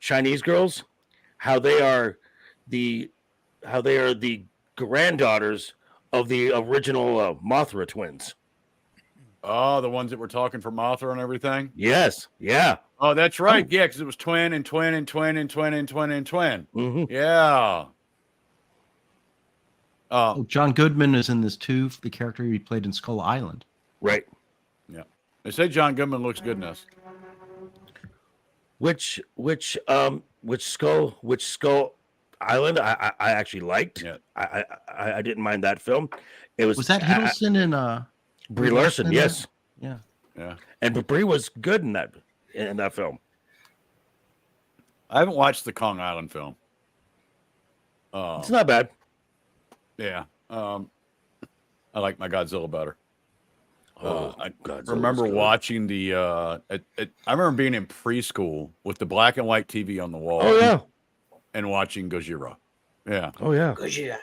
Chinese girls, how they are the granddaughters of the original Mothra twins. Oh, the ones that were talking for Mothra and everything? Yes. Yeah. Oh, that's right. Yeah, because it was twin and twin and twin and twin and twin and twin. Mm-hmm. Yeah. John Goodman is in this too, the character he played in Skull Island. Right. Yeah. They say John Goodman looks good in this. Which Skull Island I actually liked. Yeah. I didn't mind that film. It was that Hiddleston and Brie Larson? Yes. Yeah. Yeah. And Brie was good in that film. I haven't watched the Kong Island film. It's not bad. Yeah. I like my Godzilla better. I Godzilla's remember good. watching the I remember being in preschool with the black and white TV on the wall. Oh yeah. And watching Gojira. Yeah. Oh yeah. Gojira.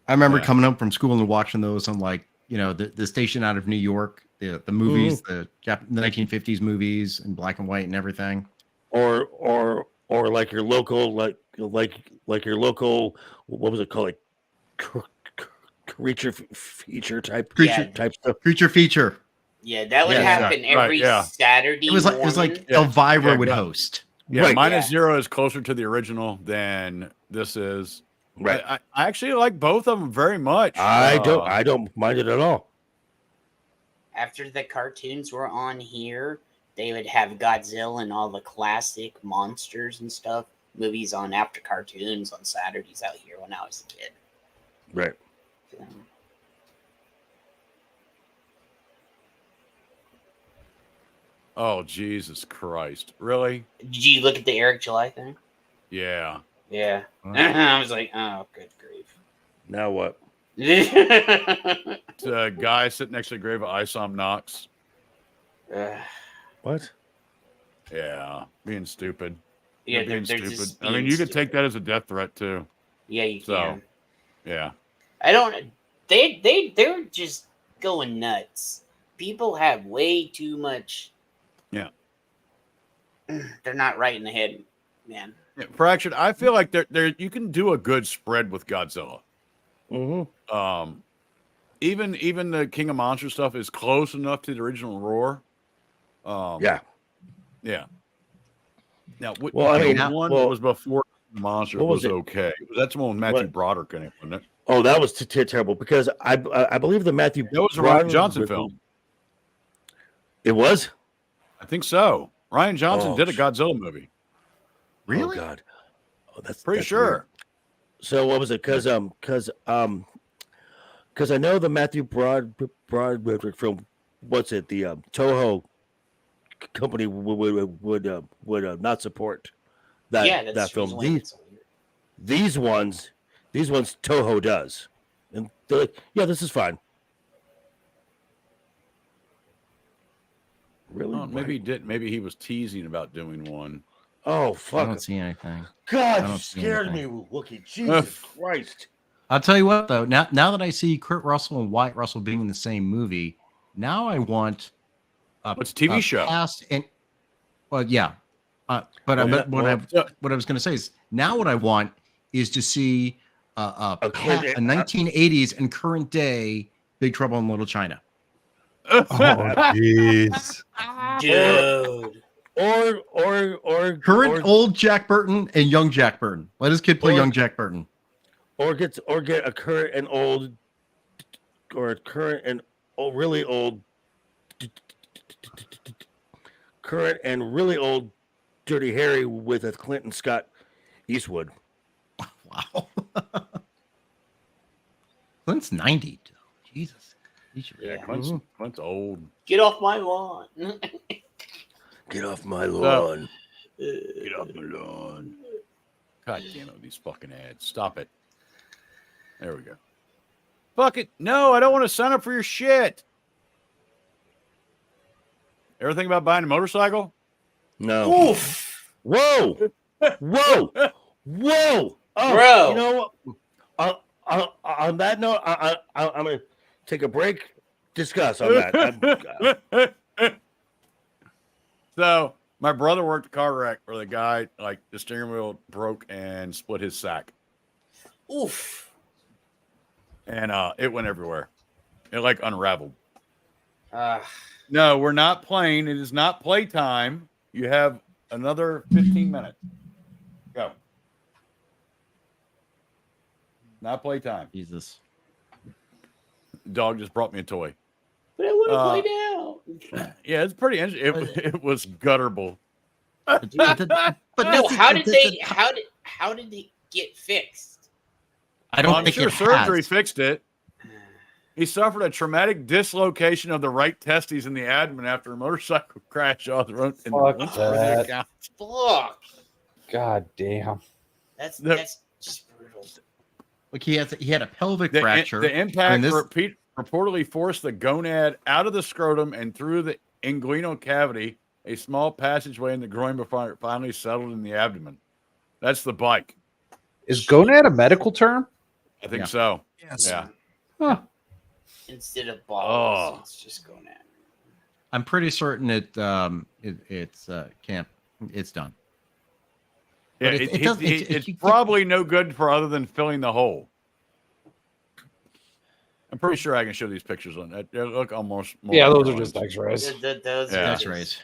I remember coming up from school and watching those on like, the station out of New York, the movies, the 1950s movies in black and white and everything. Or like your local like your local, what was it called, like creature feature type stuff. Creature feature. Yeah, that would happen every Saturday. It was like Elvira would host. Yeah, Minus Zero is closer to the original than this is. Right. I actually like both of them very much. I don't mind it at all. After the cartoons were on here, they would have Godzilla and all the classic monsters and stuff movies on after cartoons on Saturdays out here when I was a kid. Right. So, Oh, Jesus Christ. Really? did you look at the Eric July thing? Yeah. Yeah. I was like, oh, good grief. Now what? It's a guy sitting next to the grave of Isom Knox. What? Yeah. Being stupid. Yeah, They're being they're stupid. just I mean, being you could take that as a death threat too. Yeah, you So, can. yeah. I don't. They're just going nuts. People have way too much. Yeah. They're not right in the head, man. Yeah, Fractured, I feel like there you can do a good spread with Godzilla. Mm-hmm. Even the King of Monsters stuff is close enough to the original Roar. Yeah. Yeah. Now, Well, I mean, one that was before Monster what was was it? okay. That's the one with Matthew Broderick in it, wasn't it? Oh, that was terrible because I believe the Matthew. That was a Ryan Johnson film. It was. I think so. Ryan Johnson did a Godzilla movie. Really? Oh God. Oh, that's Pretty sure. Weird. So what was it? Because I know the Matthew Broderick film. What's it? The Toho company would not support that that film. These ones Toho does, and they're like, yeah, this is fine. Really? Oh, maybe he did. Maybe he was teasing about doing one. Oh fuck! I don't see anything. God, you scared me, Wookie. Jesus Christ! I'll tell you what, though. Now that I see Kurt Russell and Wyatt Russell being in the same movie, now I want it's a TV show. Cast and well, yeah. But what I was going to say is now what I want is to see a 1980s and current day Big Trouble in Little China. Oh, jeez. Dude. Or current old Jack Burton and young Jack Burton. Let his kid play young Jack Burton. Or get a current and old, or a current and really old, current and really old Dirty Harry with a Clinton Scott Eastwood. Wow. Clint's 90. Jesus. Yeah, Clint's old. Get off my lawn. Get off my lawn. Get off my lawn. God damn it, these fucking ads. Stop it. There we go. Fuck it. No, I don't want to sign up for your shit. Ever think about buying a motorcycle? No. Oof. Whoa. Whoa. Whoa. Oh, Bro. You know what? On that note, I'm going to take a break. Discuss on that. So, my brother worked a car wreck where the guy, like, the steering wheel broke and split his sack. Oof. And it went everywhere. It, like, unraveled. Uh, No, we're not playing. It is not playtime. You have another 15 minutes. Go. Not playtime. Jesus. Dog just brought me a toy. but I want to play now. Yeah, it's pretty interesting. It was gutterable. But No, how did they get fixed? I don't I'm think sure it surgery has. fixed it. He suffered a traumatic dislocation of the right testes in the abdomen after a motorcycle crash on the road. Fuck that. Fuck. God damn. That's just brutal. Look, he had a pelvic fracture. The impact this, reportedly forced the gonad out of the scrotum and through the inguinal cavity, a small passageway in the groin before it finally settled in the abdomen. That's the bike. Is gonad a medical term? I think so. Yes. Yeah. Huh. Instead of balls, it's just going at. I'm pretty certain it's done. Yeah, But it's probably no good for other than filling the hole. I'm pretty sure I can show these pictures on that. They look almost more Yeah, like those are drawings. just X-rays. Those Yeah. are X-rays.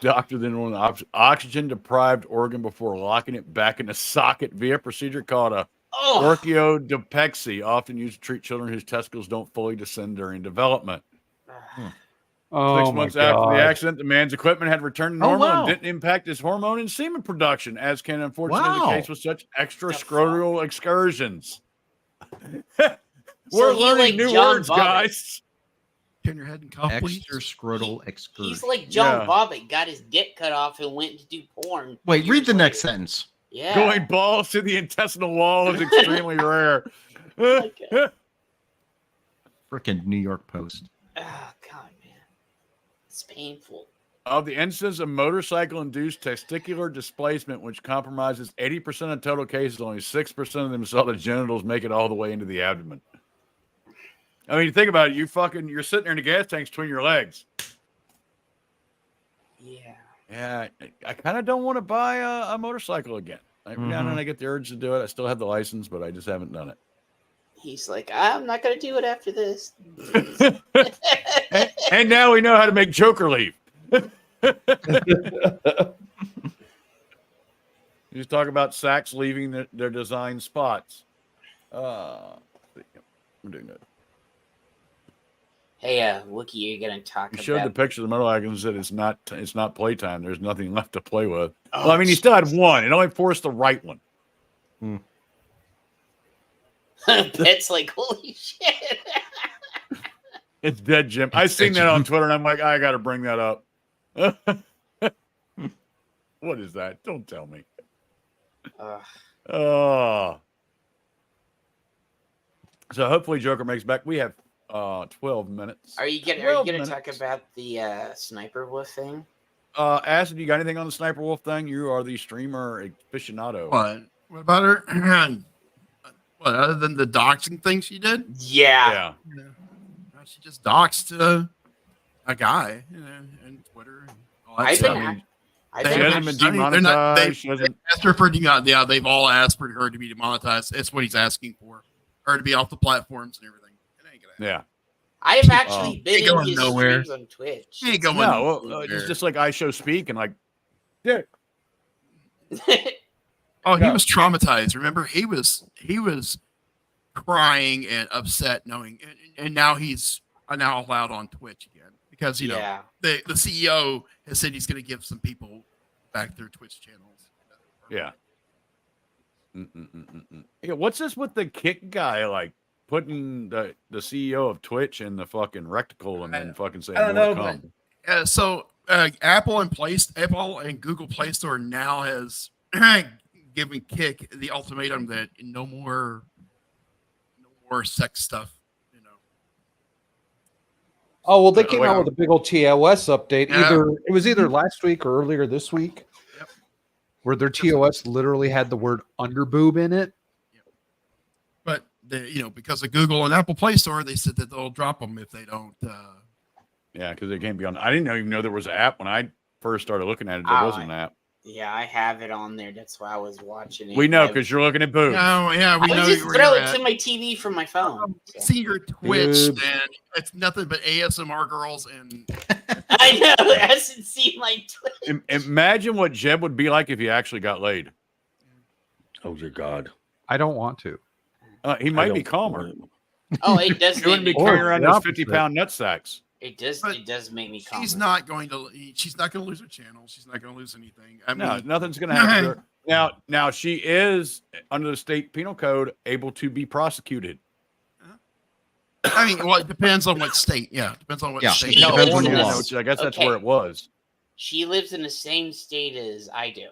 Doctor then on the oxygen-deprived organ before locking it back in the socket via a procedure called a orchiodopexy, often used to treat children whose testicles don't fully descend during development. Oh, 6 months my after God. the accident, the man's equipment had returned to Oh, normal wow. and didn't impact his hormone and semen production, as can unfortunately Wow. the case with such extrascrotal excursions. So We're he, learning like new John words, Bobbitt. guys. Turn your head and cuff, please. Extrascrotal excursion. He's like John Yeah. Bobbitt, got his dick cut off and went to do porn. Wait, read years the next later. sentence. Yeah. Going balls to the intestinal wall is extremely rare. Frickin' New York Post. Oh, God, man. It's painful. Of the incidence of motorcycle-induced testicular displacement, which compromises 80% of total cases, only 6% of them saw the genitals make it all the way into the abdomen. I mean, think about it. You're sitting there in the gas tanks between your legs. Yeah. Yeah, I kind of don't want to buy a motorcycle again. Every now and then I get the urge to do it. I still have the license, but I just haven't done it. He's like, I'm not going to do it after this. And now we know how to make Joker leave. You just talk about sacks leaving their design spots. I'm doing that. Hey, Wookie, you're going to talk You about... showed the picture of the motorcycle and said it's not playtime. There's nothing left to play with. Well, I mean, he still had one. It only forced the right one. Pet's like, holy shit. It's dead, Jim. I seen that on Twitter, and I'm like, I got to bring that up. What is that? Don't tell me. Oh. So hopefully Joker makes back. We have 12 minutes. Are you gonna talk about the Sniper Wolf thing? Acid, you got anything on the Sniper Wolf thing? You are the streamer aficionado. What about her? What, other than the doxing thing she did? Yeah. She just doxed a guy, and Twitter. And all that stuff. She hasn't been demonetized. She They hasn't. asked her for demonetized. Yeah, they've all asked for her to be demonetized. That's what he's asking for. Her to be off the platforms and everything. It ain't gonna happen. Yeah. I have actually been Ain't in going his nowhere. streams on Twitch. Ain't going No, nowhere. it's just like I show speak and like, yeah. Oh, he was traumatized. Remember, he was crying and upset, knowing, and now he's now allowed on Twitch again because you know the CEO has said he's going to give some people back their Twitch channels. Yeah. Yeah. What's this with the kick guy like putting the CEO of Twitch in the fucking recticle and then fucking saying I don't more know, to come? but, so Apple and Google Play Store now has given Kick the ultimatum that no more sex stuff. Oh well, they Oh, came wow. out with a big old TOS update. Yeah. It was either last week or earlier this week, where their TOS literally had the word underboob in it. But because of Google and Apple Play Store, they said that they'll drop them if they don't. Yeah, because they can't be on. I didn't even know there was an app when I first started looking at it. There wasn't an app. Yeah, I have it on there. That's why I was watching it. We know because you're looking at boobs. No, yeah, we I know would just where throw you're it at. to my TV from my phone. See your Twitch, Boobs. man. It's nothing but ASMR girls and. I know. It hasn't seen my Twitch. Imagine what Jeb would be like if he actually got laid. Oh dear God. I don't want to. He might be calmer. Oh, it does. He wouldn't be make me carrying calm. around those 50-pound nut sacks. It does make me calm. She's not going to lose her channel. She's not going to lose anything. I mean, No, nothing's going to happen to her. Now she is under the state penal code able to be prosecuted. I mean, well, it depends on what state. Yeah, it depends on what state. California, I guess that's where it was. She lives in the same state as I do.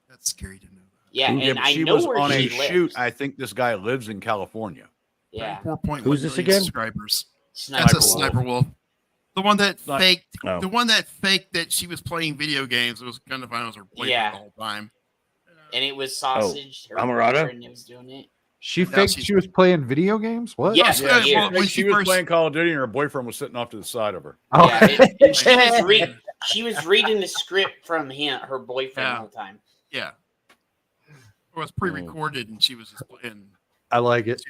That's scary to know. Yeah, and but I she know was where on she a lives. shoot. I think this guy lives in California. Yeah. 4.1 Who's this million again? subscribers. Sniper That's a Wolf. Sniper Wolf. The one that faked. Oh. The one that faked that she was playing video games. It was kind of fun. It was her boyfriend Yeah. the whole time. And it was Sausage. her Amarada? boyfriend that was doing it. She faked she was playing video games. What? Yeah, Yeah, yeah. when she was playing Call of Duty and her boyfriend was sitting off to the side of her. Oh. Yeah, she was reading the script from her boyfriend the whole time. Yeah. It was pre-recorded, and she was just playing. I like it.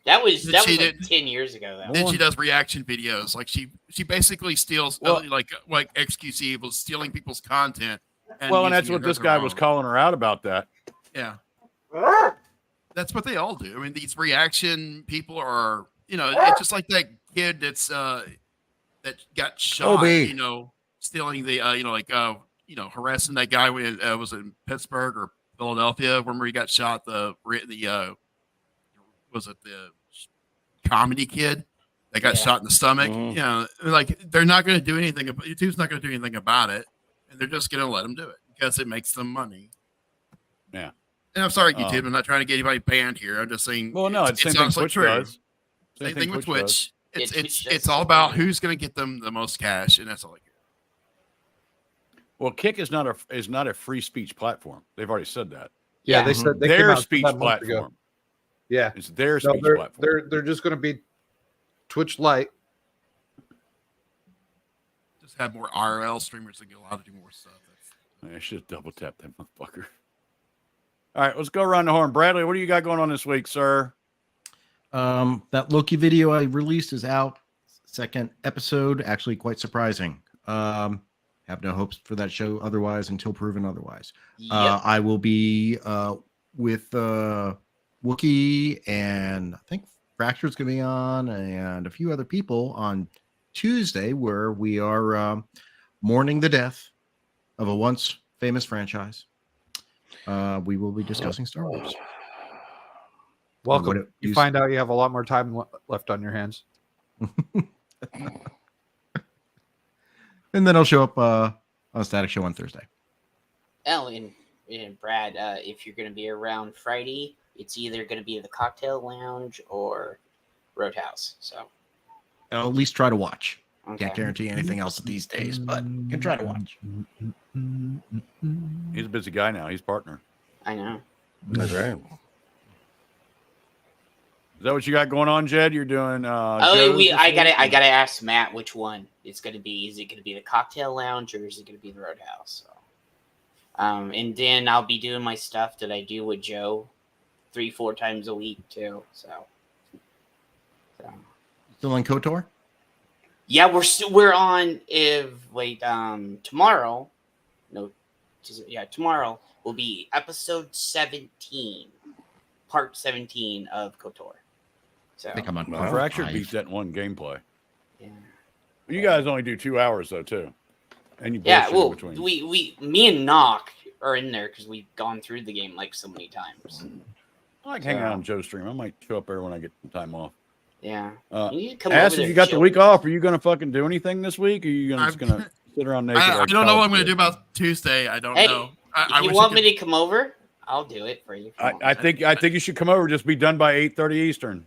That was Then like she did- 10 years ago. Though. Then she does reaction videos. Like she basically steals like XQC was stealing people's content. And using that's it what as this her guy own. was calling her out about that. Yeah. That's what they all do. I mean, these reaction people are, it's just like that kid that's that got shot, Obi. stealing the harassing that guy when was in Pittsburgh or Philadelphia. Remember he got shot, the comedy kid that got shot in the stomach. Mhm. They're not going to do anything about YouTube's not going to do anything about it, and they're just going to let them do it because it makes them money. Yeah. And I'm sorry, YouTube. I'm not trying to get anybody banned here. I'm just saying. Well, no, it's same thing honestly Twitch true. does. Same thing with Twitch. Yeah, It's Twitch it's does all the about same. who's going to get them the most cash, and that's all I care. Well, Kick is not a free speech platform. They've already said that. Yeah, they said they came their out speech about a month ago. platform. Yeah, It's their No, speech they're, platform. they're just going to be Twitch Lite. Just have more IRL streamers that get allowed to do more stuff. I should have double tapped that motherfucker. All right, let's go around the horn. Bradley, what do you got going on this week, sir? That Loki video I released is out. Second episode, actually quite surprising. Have no hopes for that show otherwise until proven otherwise. Yep. I will be with Wookie and I think Fracture's going to be on and a few other people on Tuesday where we are mourning the death of a once famous franchise. We will be discussing Star Wars. Welcome. You find out you have a lot more time left on your hands. And then I'll show up on a Static Show on Thursday. Oh, and Brad, if you're going to be around Friday, it's either going to be the Cocktail Lounge or Roadhouse. So I'll at least try to watch. Okay. Can't guarantee anything else these days, but can try to watch. He's a busy guy now. He's partner. I know. That's right. Is that what you got going on, Jed? You're doing I gotta ask Matt which one it's gonna be. Is it gonna be the Cocktail Lounge or is it gonna be the Roadhouse? So, and then I'll be doing my stuff that I do with Joe 3-4 times a week too. So. Still on KOTOR? Yeah, we're on tomorrow. No, tomorrow will be episode 17, part 17 of KOTOR. So I think I'm on Fracture 5. beats that in one gameplay. Yeah. You guys only do 2 hours though, too. And you Yeah, bullshit well, in between. me and Knock are in there because we've gone through the game like so many times. I like hanging out on Joe's stream. I might show up there when I get some time off. Yeah. You need to come over Acid, there you and got the chill. week off. Are you going to fucking do anything this week? Or are you just going to sit around naked? I like don't know what I'm college going to do kids? about Tuesday. I don't Hey, know. if you want me to come over, I'll do it for you. I think you should come over. Just be done by 8:30 Eastern.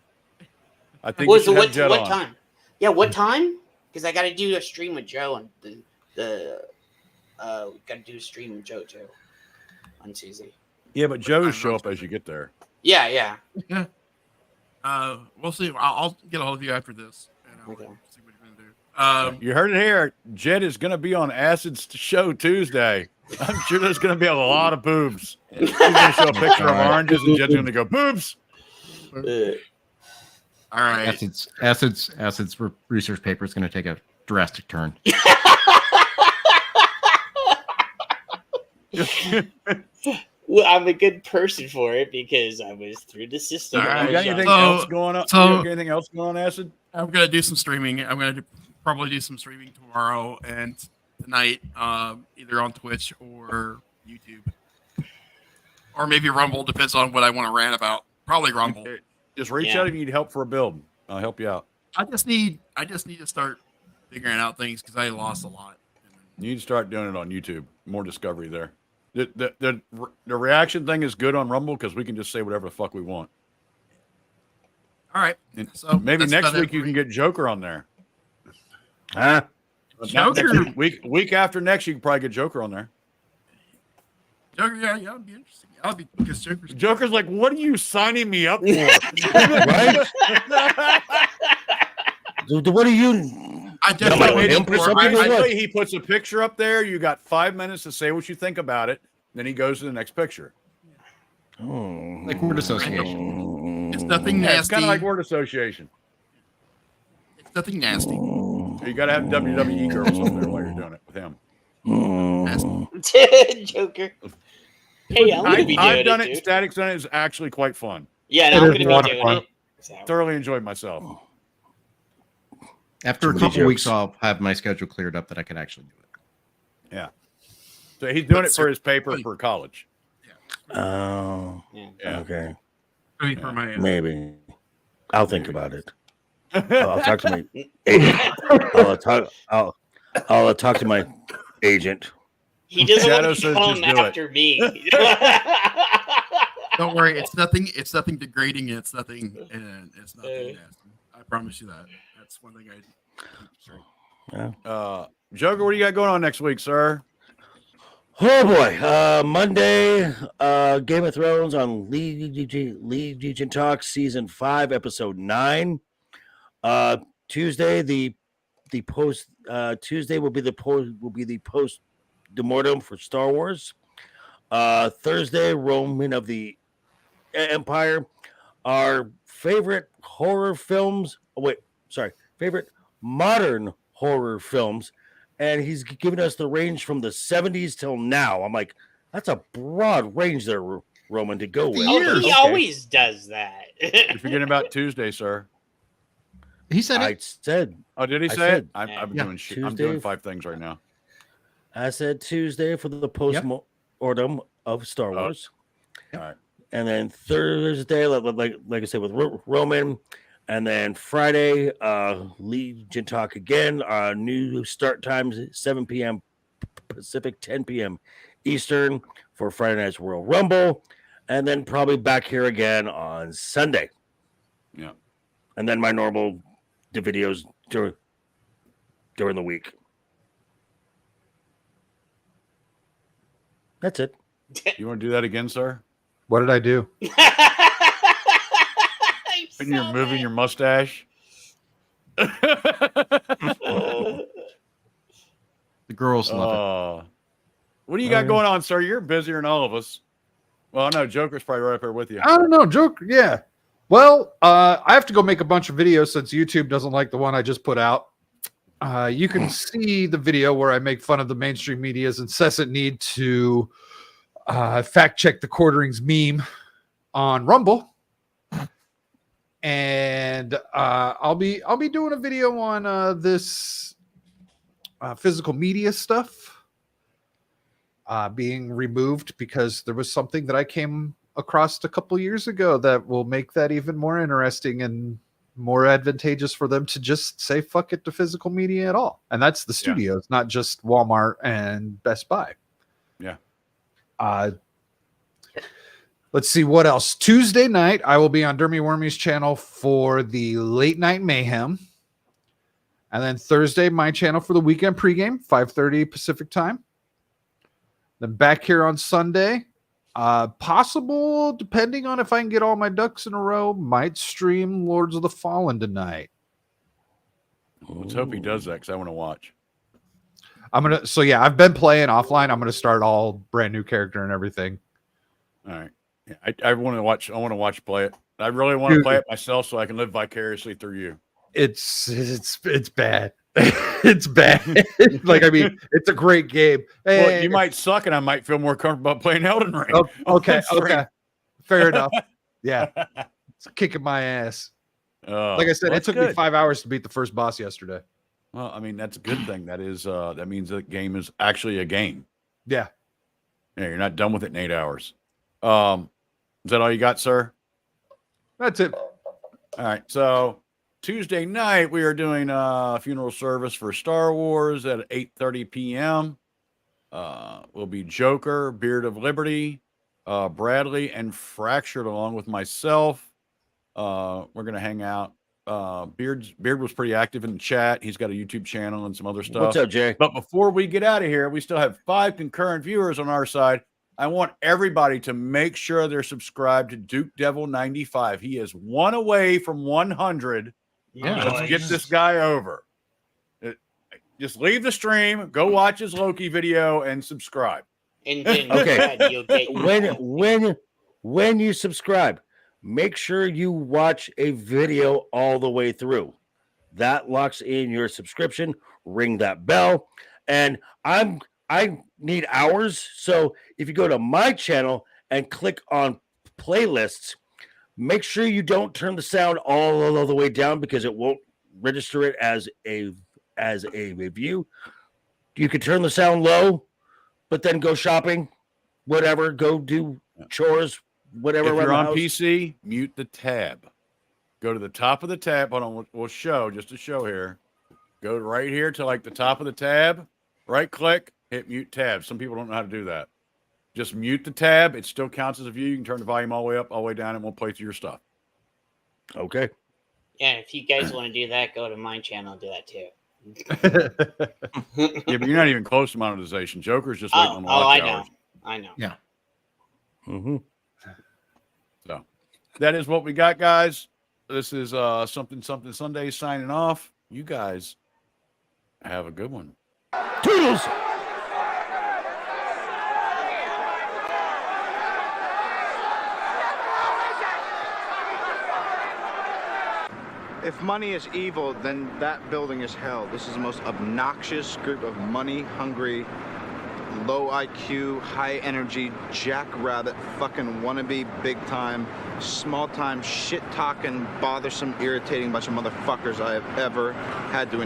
I think Well, you so should have Jet what on. time? Yeah, what time? Because I got to do a stream with Joe and got to do a stream with Joe too on Tuesday. Yeah, but Joe show up as you get there. Yeah, yeah. Yeah. We'll see. I'll get a hold of you after this. And I'll see what you're gonna do. You heard it here. Jet is going to be on Acid's show Tuesday. I'm sure there's going to be a lot of boobs. He's going to show a picture of oranges, and Jet's going to go boobs. All right. Acid's research paper is going to take a drastic turn. Well, I'm a good person for it because I was through the system. All right. You got anything else going on? So- You got anything else going on, Acid? I'm gonna do some streaming. I'm gonna probably do some streaming tomorrow and tonight, either on Twitch or YouTube, or maybe Rumble. Depends on what I want to rant about. Probably Rumble. Just reach out if you need help for a build. I'll help you out. I just need to start figuring out things because I lost a lot. You need to start doing it on YouTube. More discovery there. The reaction thing is good on Rumble because we can just say whatever the fuck we want. All right. And So maybe that's next about it week you for can me. get Joker on there. Huh? Not next Joker? week after next, you can probably get Joker on there. Joker, yeah, it'd be interesting. I'll be because Joker's like, what are you signing me up for? Right? What are you? I That's definitely like waiting him for- for- I- basically, he puts a picture up there. You got 5 minutes to say what you think about it. Then he goes to the next picture. Like word association. It's nothing Yeah, nasty. it's kind of like word association. It's nothing nasty. You got to have WWE girls up there while you're doing it with him. Joker. Hey, I'm gonna be doing I've done it, it. dude. Static's done it. It's actually quite fun. Yeah, and I'm gonna be doing it. So. Thoroughly enjoyed myself. After a Somebody couple weeks, jokes. I'll have my schedule cleared up that I can actually do it. Yeah. So he's doing it for his paper for college. Oh. Yeah. Okay. For my, Maybe. I'll think about it. I'll talk to my agent. I'll talk to my agent. He doesn't Shadow want to says come just do it. after me. Don't worry, it's nothing degrading. It's nothing nasty. I promise you that. That's one thing Yeah. Joker, what do you got going on next week, sir? Oh boy! Monday, Game of Thrones on Legion Talk Season 5, Episode 9. Tuesday, the post. Tuesday will be the post demortem for Star Wars. Thursday, Roman of the Empire. Our favorite horror films. Favorite modern horror films. And he's giving us the range from the 70s till now. I'm like, that's a broad range there, Roman, to go with. He always does that. You're forgetting about Tuesday, sir. He said I it. said. Oh, did he I say said- it? I'm Yeah. doing shit. I'm Tuesday. doing 5 things right now. I said Tuesday for the post-mortem of Star Wars. All right. And then Thursday, like I said, with Roman. And then Friday, Legion Talk again. New start times, 7 p.m. Pacific, 10 p.m. Eastern for Friday Night's Royal Rumble. And then probably back here again on Sunday. Yeah. And then my normal videos during the week. That's it. You want to do that again, sir? What did I do? When you're moving your mustache. The girls love What do you got going on, sir? You're busier than all of us. Well, no, Joker's probably right up there with you. I don't know, Joker. Yeah. Well, I have to go make a bunch of videos since YouTube doesn't like the one I just put out. You can see the video where I make fun of the mainstream media's incessant need to fact check the quarterings meme on Rumble. And I'll be doing a video on this physical media stuff being removed because there was something that I came across a couple years ago that will make that even more interesting and more advantageous for them to just say fuck it to physical media at all. And that's the studios, not just Walmart and Best Buy. Yeah. Let's see what else. Tuesday night, I will be on Dermy Wormy's channel for the Late Night Mayhem. And then Thursday, my channel for the weekend pregame, 5:30 Pacific time. Then back here on Sunday. Possible, depending on if I can get all my ducks in a row, might stream Lords of the Fallen tonight. Let's hope he does that because I want to watch. I've been playing offline. I'm gonna start all brand new character and everything. All right. Yeah, I want to watch. I want to watch play it. I really want to play it myself so I can live vicariously through you. It's bad. It's bad. Like, I mean, it's a great game. Well, you might suck, and I might feel more comfortable playing Elden Ring. Okay. Fair enough. Yeah. It's kicking my ass. Like I said, it took me 5 hours to beat the first boss yesterday. Well, I mean, that's a good thing. That means the game is actually a game. Yeah. Yeah, you're not done with it in 8 hours. Is that all you got, sir? That's it. All right. So Tuesday night, we are doing a funeral service for Star Wars at 8:30 p.m. Will be Joker, Beard of Liberty, Bradley, and Fractured along with myself. We're going to hang out. Beard was pretty active in the chat. He's got a YouTube channel and some other stuff. What's up, Jay? But before we get out of here, we still have 5 concurrent viewers on our side. I want everybody to make sure they're subscribed to Duke Devil 95. He is 1 away from 100. Yeah, let's get this guy over. Just leave the stream, go watch his Loki video, and subscribe. And then Okay. you'll get When you subscribe, make sure you watch a video all the way through. That locks in your subscription. Ring that bell. And I need hours. So if you go to my channel and click on playlists, make sure you don't turn the sound all the way down because it won't register it as a review. You can turn the sound low, but then go shopping, whatever, go do chores, whatever. If around you're the on house. PC, mute the tab. Go to the top of the tab. Hold on, we'll show just to show here. Go right here to like the top of the tab. Right click, hit mute tab. Some people don't know how to do that. Just mute the tab. It still counts as a view. You can turn the volume all the way up, all the way down, and we'll play through your stuff. Okay. Yeah, if you guys want to do that, go to my channel and do that too. Yeah, but you're not even close to monetization. Joker's just waiting on the watch hours. I know. Yeah. Mm-hmm. So that is what we got, guys. This is something Sunday signing off. You guys have a good one. Toodles! If money is evil, then that building is hell. This is the most obnoxious group of money-hungry, low IQ, high energy, jackrabbit, fucking wannabe, big time, small time, shit talking, bothersome, irritating bunch of motherfuckers I have ever had to